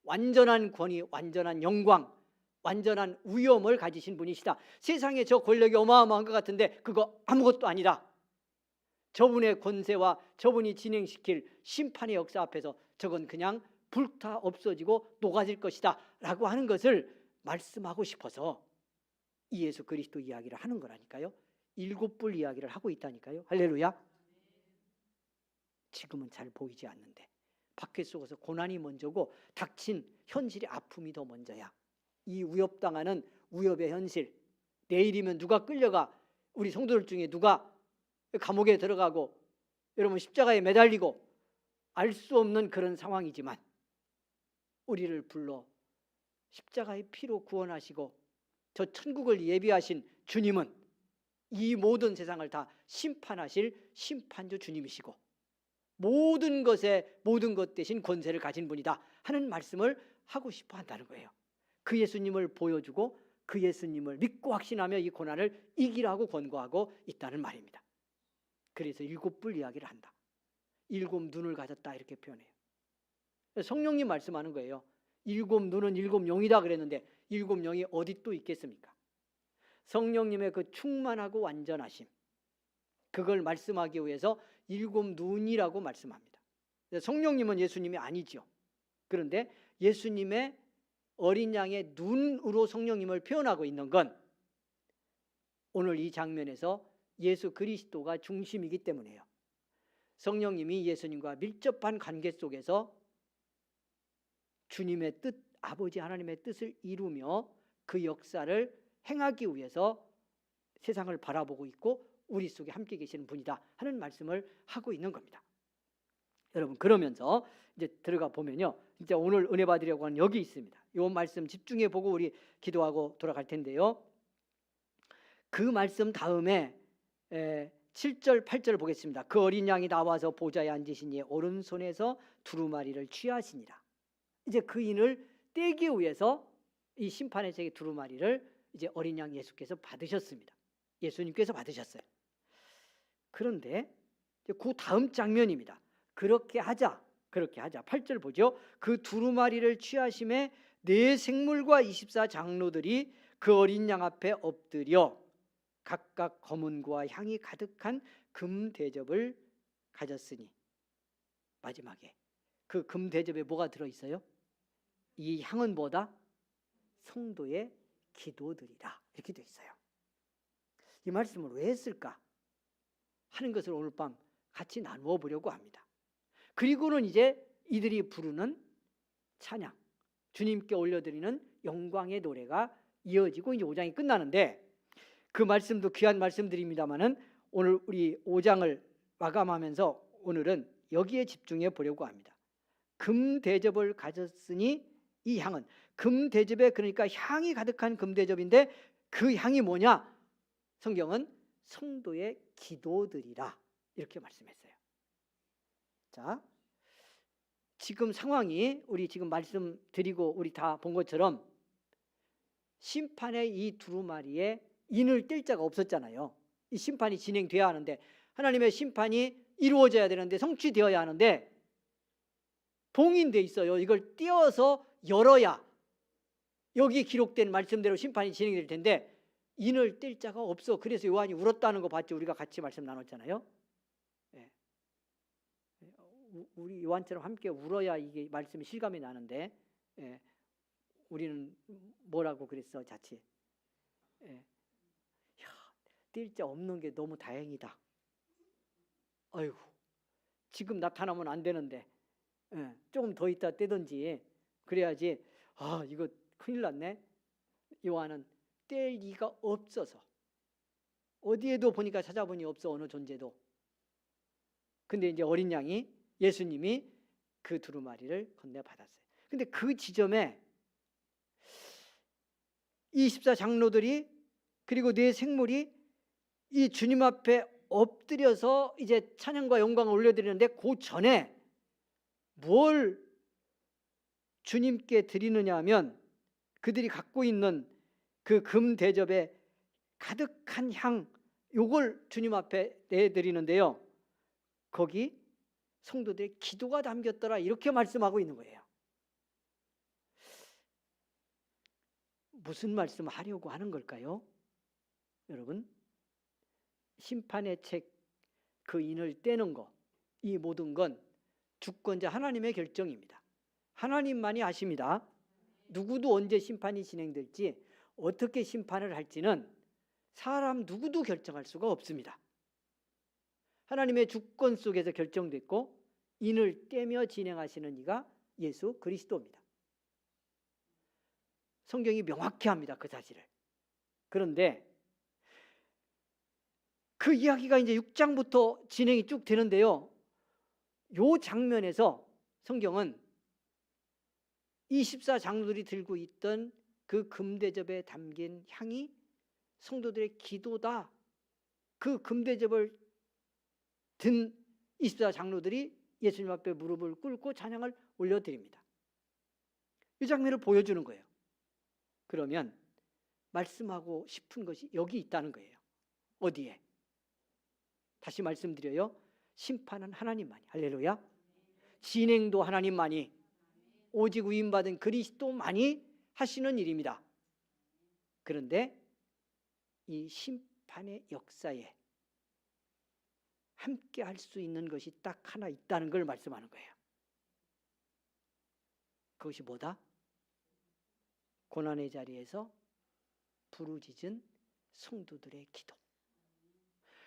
완전한 권위, 완전한 영광, 완전한 위엄을 가지신 분이시다. 세상에 저 권력이 어마어마한 것 같은데 그거 아무것도 아니다. 저분의 권세와 저분이 진행시킬 심판의 역사 앞에서 저건 그냥 불타 없어지고 녹아질 것이다 라고 하는 것을 말씀하고 싶어서 이 예수 그리스도 이야기를 하는 거라니까요. 7불 이야기를 하고 있다니까요. 할렐루야. 지금은 잘 보이지 않는데 박해 속에서 고난이 먼저고 닥친 현실의 아픔이 더 먼저야. 이 위협당하는 위협의 현실, 내일이면 누가 끌려가, 우리 성도들 중에 누가 감옥에 들어가고 여러분 십자가에 매달리고 알 수 없는 그런 상황이지만 우리를 불러 십자가의 피로 구원하시고 저 천국을 예비하신 주님은 이 모든 세상을 다 심판하실 심판주 주님이시고 모든 것 대신 권세를 가진 분이다 하는 말씀을 하고 싶어 한다는 거예요. 그 예수님을 보여주고 그 예수님을 믿고 확신하며 이 고난을 이기라고 권고하고 있다는 말입니다. 그래서 7불 이야기를 한다. 7 눈을 가졌다 이렇게 표현해요. 성령님 말씀하는 거예요. 7 눈은 7 영이다 그랬는데 7 영이 어디 또 있겠습니까? 성령님의 그 충만하고 완전하심, 그걸 말씀하기 위해서 7 눈이라고 말씀합니다. 성령님은 예수님이 아니죠. 그런데 예수님의 어린 양의 눈으로 성령님을 표현하고 있는 건 오늘 이 장면에서 예수 그리스도가 중심이기 때문이에요. 성령님이 예수님과 밀접한 관계 속에서 주님의 뜻, 아버지 하나님의 뜻을 이루며 그 역사를 행하기 위해서 세상을 바라보고 있고 우리 속에 함께 계시는 분이다 하는 말씀을 하고 있는 겁니다. 여러분 그러면서 이제 들어가 보면요, 진짜 오늘 은혜 받으려고 하는 여기 있습니다. 이 말씀 집중해 보고 우리 기도하고 돌아갈 텐데요. 그 말씀 다음에 7절 8절을 보겠습니다. 그 어린 양이 나와서 보좌에 앉으신 이의 오른손에서 두루마리를 취하시니라. 이제 그 인을 떼기 위해서 이 심판의 책의 두루마리를 이제 어린 양 예수께서 받으셨습니다. 예수님께서 받으셨어요. 그런데 그 다음 장면입니다. 그렇게 하자. 8절 보죠. 그 두루마리를 취하심에 네 생물과 24 장로들이 그 어린 양 앞에 엎드려 각각 검은고와 향이 가득한 금 대접을 가졌으니, 마지막에 그 금 대접에 뭐가 들어있어요? 이 향은 뭐다? 성도의 기도들이다 이렇게 되어 있어요. 이 말씀을 왜 했을까 하는 것을 오늘 밤 같이 나누어 보려고 합니다. 그리고는 이제 이들이 부르는 찬양, 주님께 올려드리는 영광의 노래가 이어지고 이제 5장이 끝나는데, 그 말씀도 귀한 말씀드립니다마는 오늘 우리 5장을 마감하면서 오늘은 여기에 집중해 보려고 합니다. 금 대접을 가졌으니 이 향은, 금 대접에 그러니까 향이 가득한 금 대접인데 그 향이 뭐냐? 성경은 성도의 기도들이라 이렇게 말씀했어요. 자, 지금 상황이 우리 지금 말씀드리고 우리 다 본 것처럼 심판의 이 두루마리에 인을 뗄 자가 없었잖아요. 이 심판이 진행돼야 하는데, 하나님의 심판이 이루어져야 되는데, 성취되어야 하는데 봉인돼 있어요. 이걸 띄어서 열어야 여기 기록된 말씀대로 심판이 진행될 텐데 인을 뗄 자가 없어. 그래서 요한이 울었다는 거 봤죠? 우리가 같이 말씀 나눴잖아요. 예. 우리 요한처럼 함께 울어야 이게 말씀이 실감이 나는데, 예. 우리는 뭐라고 그랬어 자칫. 예. 뗄 자 없는 게 너무 다행이다. 아이고, 지금 나타나면 안 되는데, 예. 조금 더 있다 떼든지 그래야지. 이거 큰일 났네. 요한은 뗄 이가 없어서, 어디에도 보니까 찾아보니 없어, 어느 존재도. 근데 이제 어린 양이, 예수님이 그 두루마리를 건네받았어요. 근데 그 지점에 24 장로들이 그리고 네 생물이 이 주님 앞에 엎드려서 이제 찬양과 영광을 올려드리는데, 그 전에 뭘 주님께 드리느냐 하면 그들이 갖고 있는 그 금 대접에 가득한 향, 요걸 주님 앞에 내드리는데요, 거기 성도들의 기도가 담겼더라 이렇게 말씀하고 있는 거예요. 무슨 말씀을 하려고 하는 걸까요? 여러분, 심판의 책 그 인을 떼는 거, 이 모든 건 주권자 하나님의 결정입니다. 하나님만이 아십니다. 누구도 언제 심판이 진행될지, 어떻게 심판을 할지는 사람 누구도 결정할 수가 없습니다. 하나님의 주권 속에서 결정됐고 인을 떼며 진행하시는 이가 예수 그리스도입니다. 성경이 명확히 합니다, 그 사실을. 그런데 그 이야기가 이제 6장부터 진행이 쭉 되는데요. 요 장면에서 성경은 24장로들이 들고 있던 그 금대접에 담긴 향이 성도들의 기도다. 그 금대접을 든 24장로들이 예수님 앞에 무릎을 꿇고 찬양을 올려드립니다. 이 장면을 보여주는 거예요. 그러면 말씀하고 싶은 것이 여기 있다는 거예요. 어디에? 다시 말씀드려요. 심판은 하나님만이. 할렐루야. 진행도 하나님만이, 오직 위임받은 그리스도만이 하시는 일입니다. 그런데 이 심판의 역사에 함께 할 수 있는 것이 딱 하나 있다는 걸 말씀하는 거예요. 그것이 뭐다? 고난의 자리에서 부르짖은 성도들의 기도.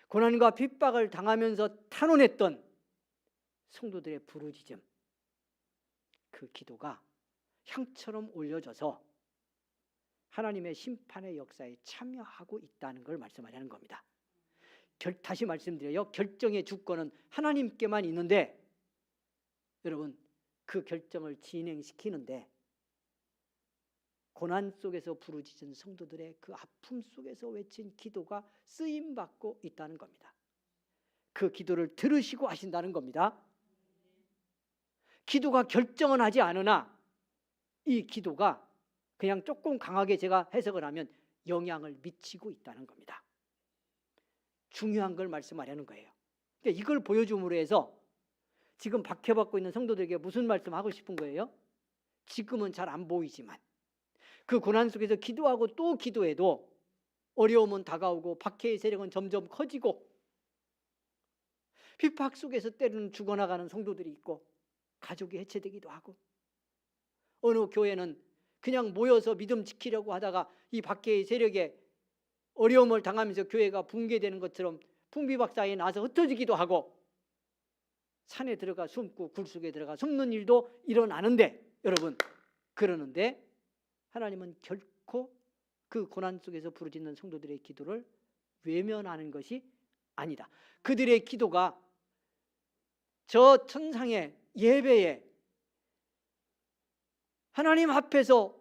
고난과 핍박을 당하면서 탄원했던 성도들의 부르짖음, 그 기도가 향처럼 올려져서 하나님의 심판의 역사에 참여하고 있다는 걸 말씀하려는 겁니다. 다시 말씀드려요. 결정의 주권은 하나님께만 있는데 여러분, 그 결정을 진행시키는데 고난 속에서 부르짖은 성도들의 그 아픔 속에서 외친 기도가 쓰임받고 있다는 겁니다. 그 기도를 들으시고 하신다는 겁니다. 기도가 결정은 하지 않으나 이 기도가 그냥 조금 강하게 제가 해석을 하면 영향을 미치고 있다는 겁니다. 중요한 걸 말씀하려는 거예요. 그러니까 이걸 보여줌으로 해서 지금 박해받고 있는 성도들에게 무슨 말씀하고 싶은 거예요? 지금은 잘 안 보이지만 그 고난 속에서 기도하고 또 기도해도 어려움은 다가오고 박해의 세력은 점점 커지고 핍박 속에서 때로는 죽어나가는 성도들이 있고 가족이 해체되기도 하고 어느 교회는 그냥 모여서 믿음 지키려고 하다가 이 박해의 세력에 어려움을 당하면서 교회가 붕괴되는 것처럼 풍비박 사이에 나서 흩어지기도 하고 산에 들어가 숨고 굴속에 들어가 숨는 일도 일어나는데 여러분, 그러는데 하나님은 결코 그 고난 속에서 부르짖는 성도들의 기도를 외면하는 것이 아니다. 그들의 기도가 저 천상의 예배에 하나님 앞에서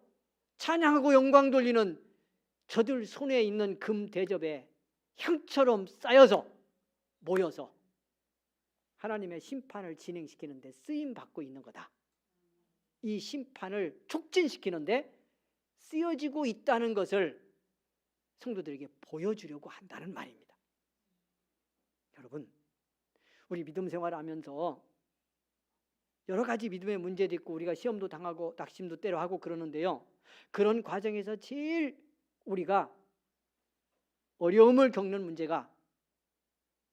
찬양하고 영광 돌리는 저들 손에 있는 금 대접에 향처럼 쌓여서 모여서 하나님의 심판을 진행시키는 데 쓰임 받고 있는 거다. 이 심판을 촉진시키는 데 쓰여지고 있다는 것을 성도들에게 보여주려고 한다는 말입니다. 여러분, 우리 믿음 생활하면서 여러 가지 믿음의 문제도 있고 우리가 시험도 당하고 낙심도 때로 하고 그러는데요. 그런 과정에서 제일 우리가 어려움을 겪는 문제가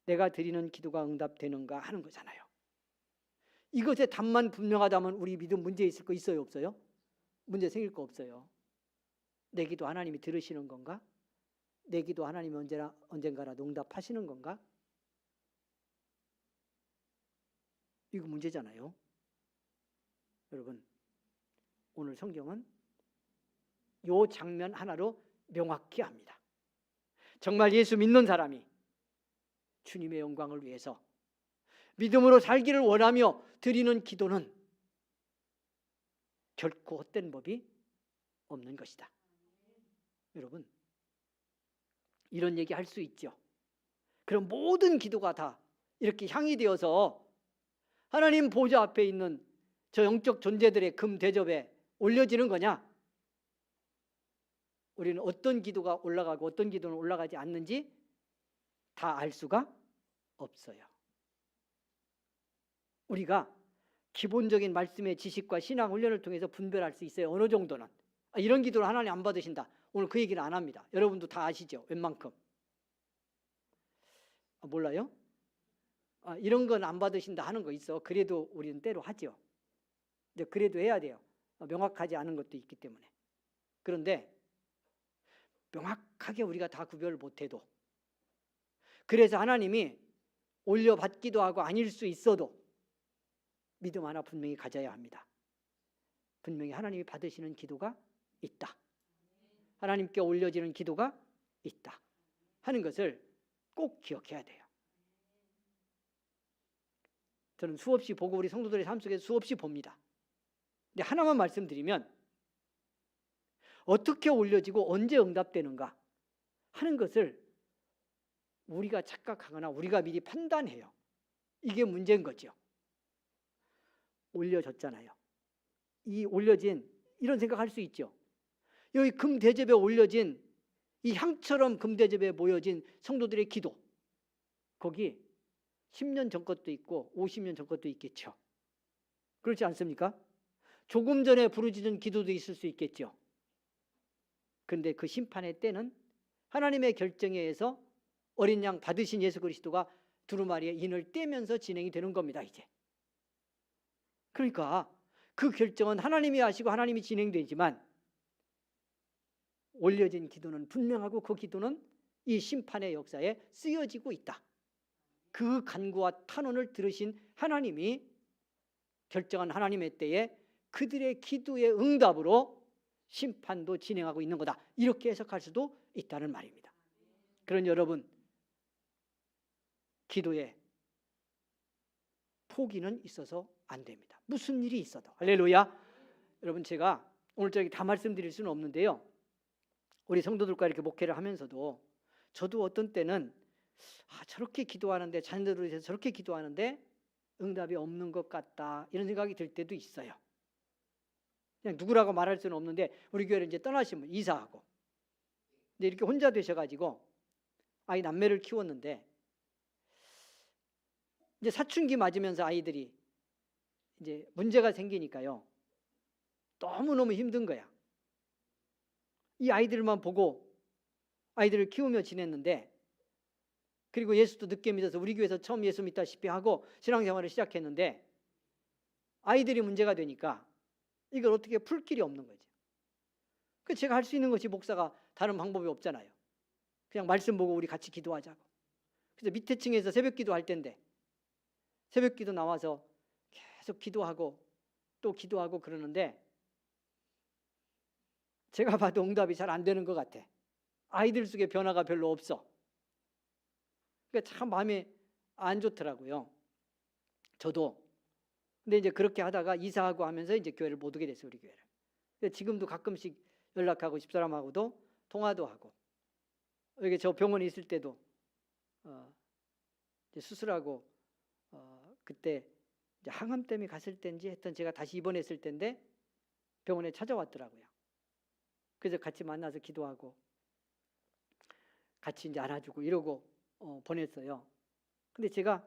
내가 드리는 기도가 응답되는가 하는 거잖아요. 이것의 답만 분명하다면 우리 믿음 문제 있을 거 있어요, 없어요? 문제 생길 거 없어요. 내 기도 하나님이 들으시는 건가? 내 기도 하나님이 언젠가라도 응답하시는 건가? 이거 문제잖아요. 여러분, 오늘 성경은 이 장면 하나로 명확히 합니다. 정말 예수 믿는 사람이 주님의 영광을 위해서 믿음으로 살기를 원하며 드리는 기도는 결코 헛된 법이 없는 것이다. 여러분, 이런 얘기 할 수 있죠. 그럼 모든 기도가 다 이렇게 향이 되어서 하나님 보좌 앞에 있는 저 영적 존재들의 금 대접에 올려지는 거냐? 우리는 어떤 기도가 올라가고 어떤 기도는 올라가지 않는지 다 알 수가 없어요. 우리가 기본적인 말씀의 지식과 신앙 훈련을 통해서 분별할 수 있어요. 어느 정도는. 이런 기도를 하나님 안 받으신다. 오늘 그 얘기는 안 합니다. 여러분도 다 아시죠? 웬만큼. 몰라요? 이런 건 안 받으신다 하는 거 있어. 그래도 우리는 때로 하죠. 근데 그래도 해야 돼요. 명확하지 않은 것도 있기 때문에. 그런데 명확하게 우리가 다 구별을 못해도, 그래서 하나님이 올려받기도 하고 아닐 수 있어도 믿음 하나 분명히 가져야 합니다. 분명히 하나님이 받으시는 기도가 있다, 하나님께 올려지는 기도가 있다 하는 것을 꼭 기억해야 돼요. 저는 수없이 보고 우리 성도들의 삶 속에서 수없이 봅니다. 근데 하나만 말씀드리면, 어떻게 올려지고 언제 응답되는가 하는 것을 우리가 착각하거나 우리가 미리 판단해요. 이게 문제인 거죠. 올려졌잖아요. 이 올려진, 이런 생각할 수 있죠. 여기 금대접에 올려진 이 향처럼 금대접에 모여진 성도들의 기도, 거기 10년 전 것도 있고 50년 전 것도 있겠죠. 그렇지 않습니까? 조금 전에 부르짖은 기도도 있을 수 있겠죠. 그런데 그 심판의 때는 하나님의 결정에 의해서 어린 양 받으신 예수 그리스도가 두루마리에 인을 떼면서 진행이 되는 겁니다. 이제 그러니까 그 결정은 하나님이 하시고 하나님이 진행되지만, 올려진 기도는 분명하고 그 기도는 이 심판의 역사에 쓰여지고 있다. 그 간구와 탄원을 들으신 하나님이 결정한 하나님의 때에 그들의 기도의 응답으로 심판도 진행하고 있는 거다, 이렇게 해석할 수도 있다는 말입니다. 그런 여러분, 기도에 포기는 있어서 안 됩니다. 무슨 일이 있어도. 할렐루야. 여러분, 제가 오늘 저기 다 말씀드릴 수는 없는데요, 우리 성도들과 이렇게 목회를 하면서도 저도 어떤 때는 저렇게 기도하는데, 자녀들을 위해서 저렇게 기도하는데 응답이 없는 것 같다, 이런 생각이 들 때도 있어요. 그냥 누구라고 말할 수는 없는데, 우리 교회를 이제 떠나시면 이사하고, 근데 이렇게 혼자 되셔가지고 아이 남매를 키웠는데, 이제 사춘기 맞으면서 아이들이 이제 문제가 생기니까요, 너무너무 힘든 거야. 이 아이들만 보고 아이들을 키우며 지냈는데, 그리고 예수도 늦게 믿어서 우리 교회에서 처음 예수 믿다시피 하고 신앙생활을 시작했는데, 아이들이 문제가 되니까 이걸 어떻게 풀 길이 없는 거죠. 그 제가 할 수 있는 것이, 목사가 다른 방법이 없잖아요. 그냥 말씀 보고 우리 같이 기도하자고. 그래서 밑에 층에서 새벽 기도할 텐데 새벽 기도 나와서 계속 기도하고 또 기도하고 그러는데, 제가 봐도 응답이 잘 안 되는 것 같아. 아이들 속에 변화가 별로 없어. 그러니까 참 마음이 안 좋더라고요, 저도. 근데 이제 그렇게 하다가 이사하고 하면서 이제 교회를 못 오게 됐어요, 우리 교회를. 근데 지금도 가끔씩 연락하고 집사람하고도 통화도 하고, 여기 저 병원에 있을 때도 이제 수술하고 그때 이제 항암 때문에 갔을 때인지 했던, 제가 다시 입원했을 때인데 병원에 찾아왔더라고요. 그래서 같이 만나서 기도하고 같이 이제 안아주고 이러고 보냈어요. 근데 제가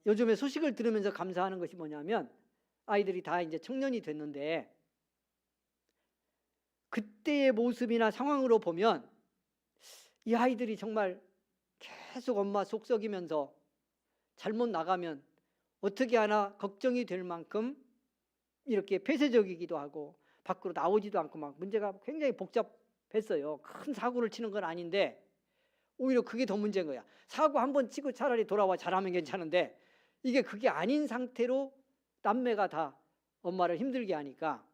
요즘에 소식을 들으면서 감사하는 것이 뭐냐면, 아이들이 다 이제 청년이 됐는데 그때의 모습이나 상황으로 보면 이 아이들이 정말 계속 엄마 속 썩이면서 잘못 나가면 어떻게 하나 걱정이 될 만큼 이렇게 폐쇄적이기도 하고 밖으로 나오지도 않고 막 문제가 굉장히 복잡했어요. 큰 사고를 치는 건 아닌데 오히려 그게 더 문제인 거야. 사고 한번 치고 차라리 돌아와 잘하면 괜찮은데, 이게 그게 아닌 상태로 남매가 다 엄마를 힘들게 하니까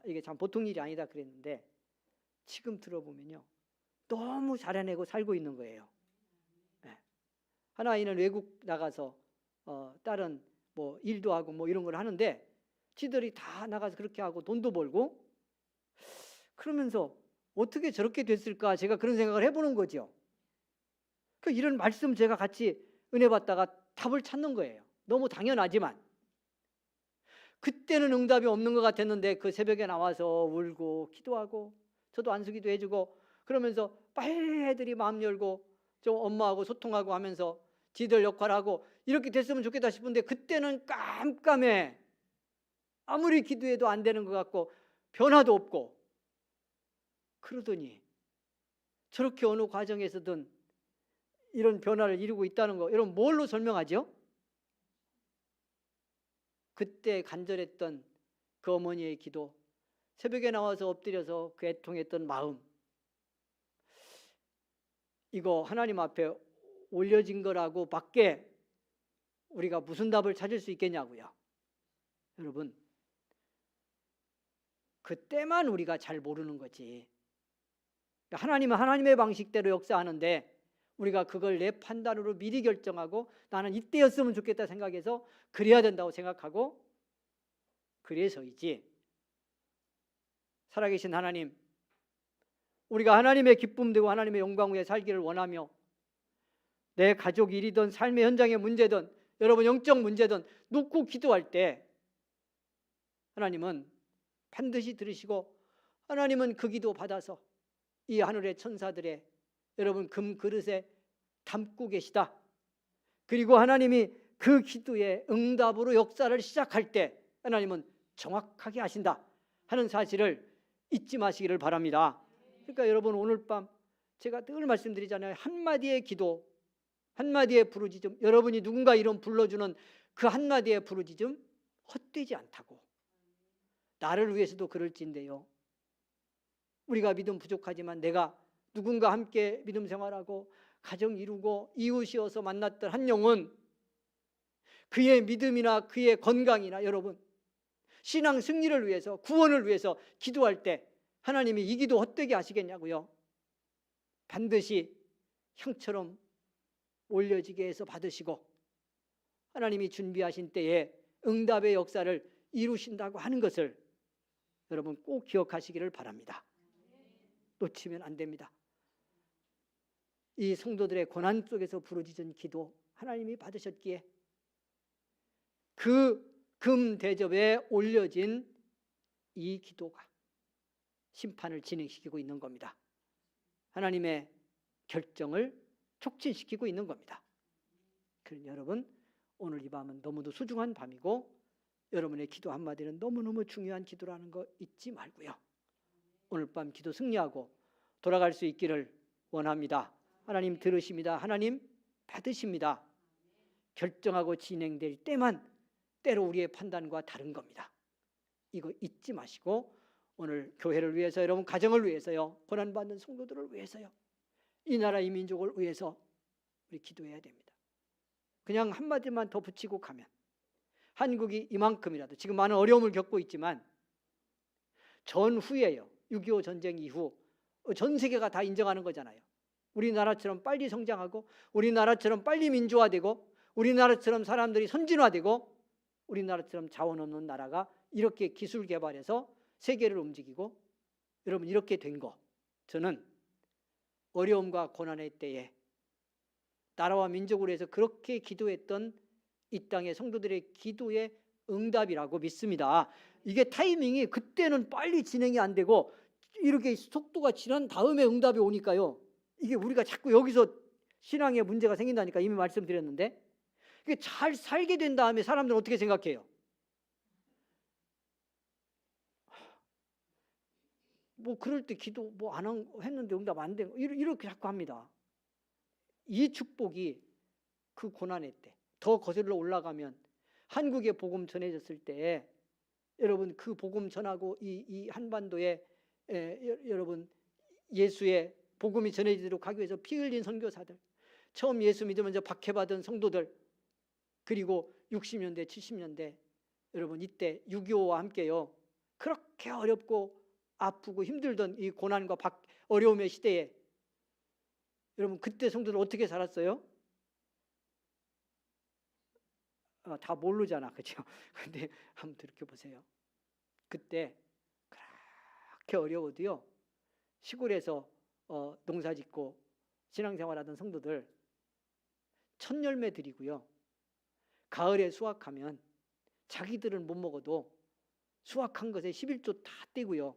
이게 참 보통 일이 아니다 그랬는데, 지금 들어보면요 너무 잘해내고 살고 있는 거예요. 네. 한 아이는 외국 나가서 다른 뭐 일도 하고 뭐 이런 걸 하는데, 지들이 다 나가서 그렇게 하고 돈도 벌고, 그러면서 어떻게 저렇게 됐을까, 제가 그런 생각을 해보는 거죠. 그 이런 말씀 제가 같이 은혜 받다가 답을 찾는 거예요. 너무 당연하지만 그때는 응답이 없는 것 같았는데 그 새벽에 나와서 울고 기도하고 저도 안수기도 해주고 그러면서 빨리 애들이 마음 열고 좀 엄마하고 소통하고 하면서 지들 역할하고 이렇게 됐으면 좋겠다 싶은데, 그때는 깜깜해. 아무리 기도해도 안 되는 것 같고 변화도 없고. 그러더니 저렇게 어느 과정에서든 이런 변화를 이루고 있다는 거, 여러분 뭘로 설명하죠? 그때 간절했던 그 어머니의 기도, 새벽에 나와서 엎드려서 그 애통했던 마음, 이거 하나님 앞에 올려진 거라고 밖에 우리가 무슨 답을 찾을 수 있겠냐고요. 여러분, 그때만 우리가 잘 모르는 거지. 하나님은 하나님의 방식대로 역사하는데 우리가 그걸 내 판단으로 미리 결정하고 나는 이때였으면 좋겠다 생각해서 그래야 된다고 생각하고 그래서이지. 살아계신 하나님, 우리가 하나님의 기쁨 되고 하나님의 영광 위에 살기를 원하며 내 가족 일이든 삶의 현장의 문제든 여러분 영적 문제든 놓고 기도할 때 하나님은 반드시 들으시고 하나님은 그 기도 받아서 이 하늘의 천사들의 여러분 금 그릇에 담고 계시다. 그리고 하나님이 그 기도의 응답으로 역사를 시작할 때 하나님은 정확하게 하신다 하는 사실을 잊지 마시기를 바랍니다. 그러니까 여러분 오늘 밤 제가 늘 말씀드리잖아요. 한마디의 기도, 한마디의 부르짖음, 여러분이 누군가 이름 불러주는 그 한마디의 부르짖음 헛되지 않다고. 나를 위해서도 그럴진데요. 우리가 믿음 부족하지만 내가 누군가 함께 믿음 생활하고 가정 이루고 이웃이어서 만났던 한 영혼, 그의 믿음이나 그의 건강이나 여러분 신앙 승리를 위해서 구원을 위해서 기도할 때 하나님이 이 기도 헛되게 하시겠냐고요. 반드시 형처럼 올려지게 해서 받으시고 하나님이 준비하신 때에 응답의 역사를 이루신다고 하는 것을 여러분 꼭 기억하시기를 바랍니다. 놓치면 안 됩니다. 이 성도들의 고난 속에서 부르짖은 기도 하나님이 받으셨기에 그 금 대접에 올려진 이 기도가 심판을 진행시키고 있는 겁니다. 하나님의 결정을 촉진시키고 있는 겁니다. 그러니 여러분 오늘 이 밤은 너무도 소중한 밤이고 여러분의 기도 한마디는 너무너무 중요한 기도라는 거 잊지 말고요. 오늘 밤 기도 승리하고 돌아갈 수 있기를 원합니다. 하나님 들으십니다. 하나님 받으십니다. 결정하고 진행될 때만 때로 우리의 판단과 다른 겁니다. 이거 잊지 마시고 오늘 교회를 위해서 여러분 가정을 위해서요. 고난받는 성도들을 위해서요. 이 나라 이 민족을 위해서 우리 기도해야 됩니다. 그냥 한마디만 더 붙이고 가면 한국이 이만큼이라도 지금 많은 어려움을 겪고 있지만 전후에요. 6.25 전쟁 이후 전 세계가 다 인정하는 거잖아요. 우리나라처럼 빨리 성장하고 우리나라처럼 빨리 민주화되고 우리나라처럼 사람들이 선진화되고 우리나라처럼 자원 없는 나라가 이렇게 기술 개발해서 세계를 움직이고 여러분 이렇게 된 거 저는 어려움과 고난의 때에 나라와 민족을 위해서 그렇게 기도했던 이 땅의 성도들의 기도의 응답이라고 믿습니다. 이게 타이밍이 그때는 빨리 진행이 안 되고 이렇게 속도가 지난 다음에 응답이 오니까요. 이게 우리가 자꾸 여기서 신앙에 문제가 생긴다니까 이미 말씀드렸는데 이게 잘 살게 된 다음에 사람들은 어떻게 생각해요? 뭐 그럴 때 기도 뭐 안 했는데 응답 안 된 거 이렇게 자꾸 합니다. 이 축복이 그 고난의 때 더 거슬러 올라가면 한국에 복음 전해졌을 때 여러분 그 복음 전하고 이 한반도에 여러분 예수의 복음이 전해지도록 하기 위해서 피 흘린 선교사들 처음 예수 믿으면서 박해받은 성도들 그리고 60년대 70년대 여러분 이때 6.25와 함께요 그렇게 어렵고 아프고 힘들던 이 고난과 어려움의 시대에 여러분 그때 성도들 어떻게 살았어요? 다 모르잖아, 그렇죠? 근데 한번 들켜보세요. 그때 그렇게 어려워도요 시골에서 농사짓고 신앙생활하던 성도들 첫 열매 드리고요 가을에 수확하면 자기들은 못 먹어도 수확한 것에 11조 다 떼고요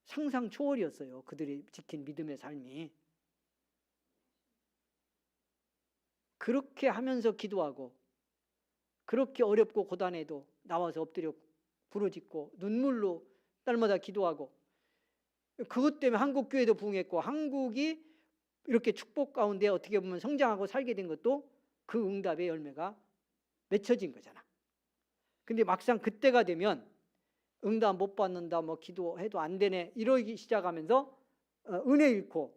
상상 초월이었어요. 그들이 지킨 믿음의 삶이. 그렇게 하면서 기도하고 그렇게 어렵고 고단해도 나와서 엎드려 부르짖고 눈물로 날마다 기도하고 그것 때문에 한국 교회도 부흥했고 한국이 이렇게 축복 가운데 어떻게 보면 성장하고 살게 된 것도 그 응답의 열매가 맺혀진 거잖아. 근데 막상 그때가 되면 응답 못 받는다 뭐 기도해도 안 되네 이러기 시작하면서 은혜 잃고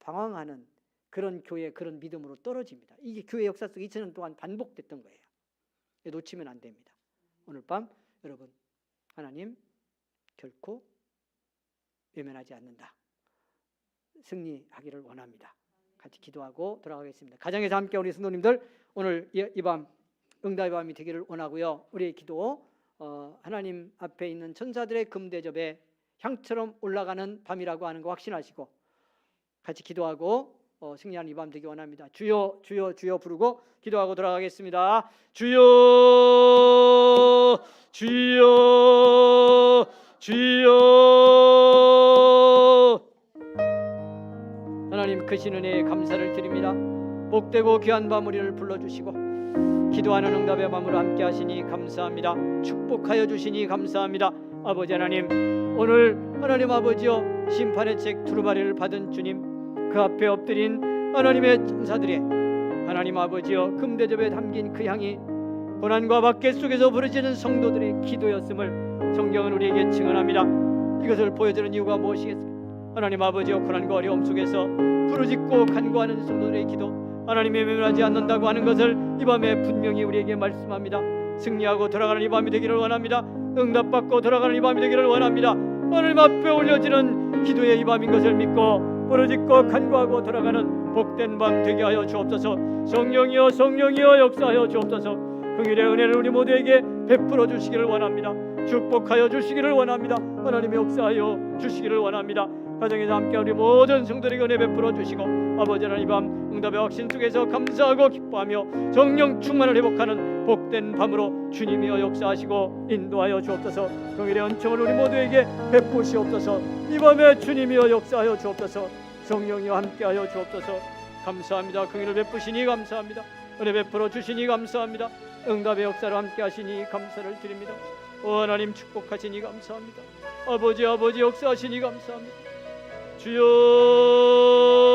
방황하는 그런 교회, 그런 믿음으로 떨어집니다. 이게 교회 역사 속 2000년 동안 반복됐던 거예요. 놓치면 안 됩니다. 오늘 밤 여러분, 하나님 결코 외면하지 않는다. 승리하기를 원합니다. 같이 기도하고 돌아가겠습니다. 가정에서 함께 우리 성도님들 오늘 이 밤 응답의 밤이 되기를 원하고요. 우리의 기도 하나님 앞에 있는 천사들의 금대접에 향처럼 올라가는 밤이라고 하는 거 확신하시고 같이 기도하고 승리하는 이 밤 되기 원합니다. 주여 주여 주여 부르고 기도하고 돌아가겠습니다. 주여 주여 주여. 하나님 크신 은혜에 감사를 드립니다. 복되고 귀한 밤 우리를 불러주시고 기도하는 응답의 밤으로 함께 하시니 감사합니다. 축복하여 주시니 감사합니다. 아버지 하나님, 오늘 하나님 아버지여 심판의 책 두루마리를 받은 주님, 그 앞에 엎드린 하나님의 천사들의 하나님 아버지여 금대접에 담긴 그 향이 고난과 박해 속에서 부르짖는 성도들의 기도였음을 성경은 우리에게 증언합니다. 이것을 보여주는 이유가 무엇이겠습니까? 하나님 아버지여 고난과 어려움 속에서 부르짖고 간구하는 성도들의 기도 하나님이 외면하지 않는다고 하는 것을 이 밤에 분명히 우리에게 말씀합니다. 승리하고 돌아가는 이 밤이 되기를 원합니다. 응답받고 돌아가는 이 밤이 되기를 원합니다. 하나님 앞에 올려지는 기도의 이 밤인 것을 믿고 부르짖고 간구하고 돌아가는 복된 밤 되게 하여 주옵소서. 성령이여 성령이여 역사하여 주옵소서. 긍휼의 은혜를 우리 모두에게 베풀어 주시기를 원합니다. 축복하여 주시기를 원합니다. 하나님의 역사하여 주시기를 원합니다. 가정에서 함께 우리 모든 성도들에게 은혜 베풀어 주시고 아버지 하나님 밤 응답의 확신 속에서 감사하고 기뻐하며 성령 충만을 회복하는 복된 밤으로 주님이여 역사하시고 인도하여 주옵소서. 긍휼의 은총을 우리 모두에게 베푸시옵소서. 이 밤에 주님이여 역사하여 주옵소서. 성령이여 함께하여 주옵소서. 감사합니다. 긍휼을 베푸시니 감사합니다. 은혜 베풀어 주시니 감사합니다. 응답의 역사로 함께하시니 감사를 드립니다. 하나님 축복하시니 감사합니다. 아버지 역사하시니 감사합니다. 주여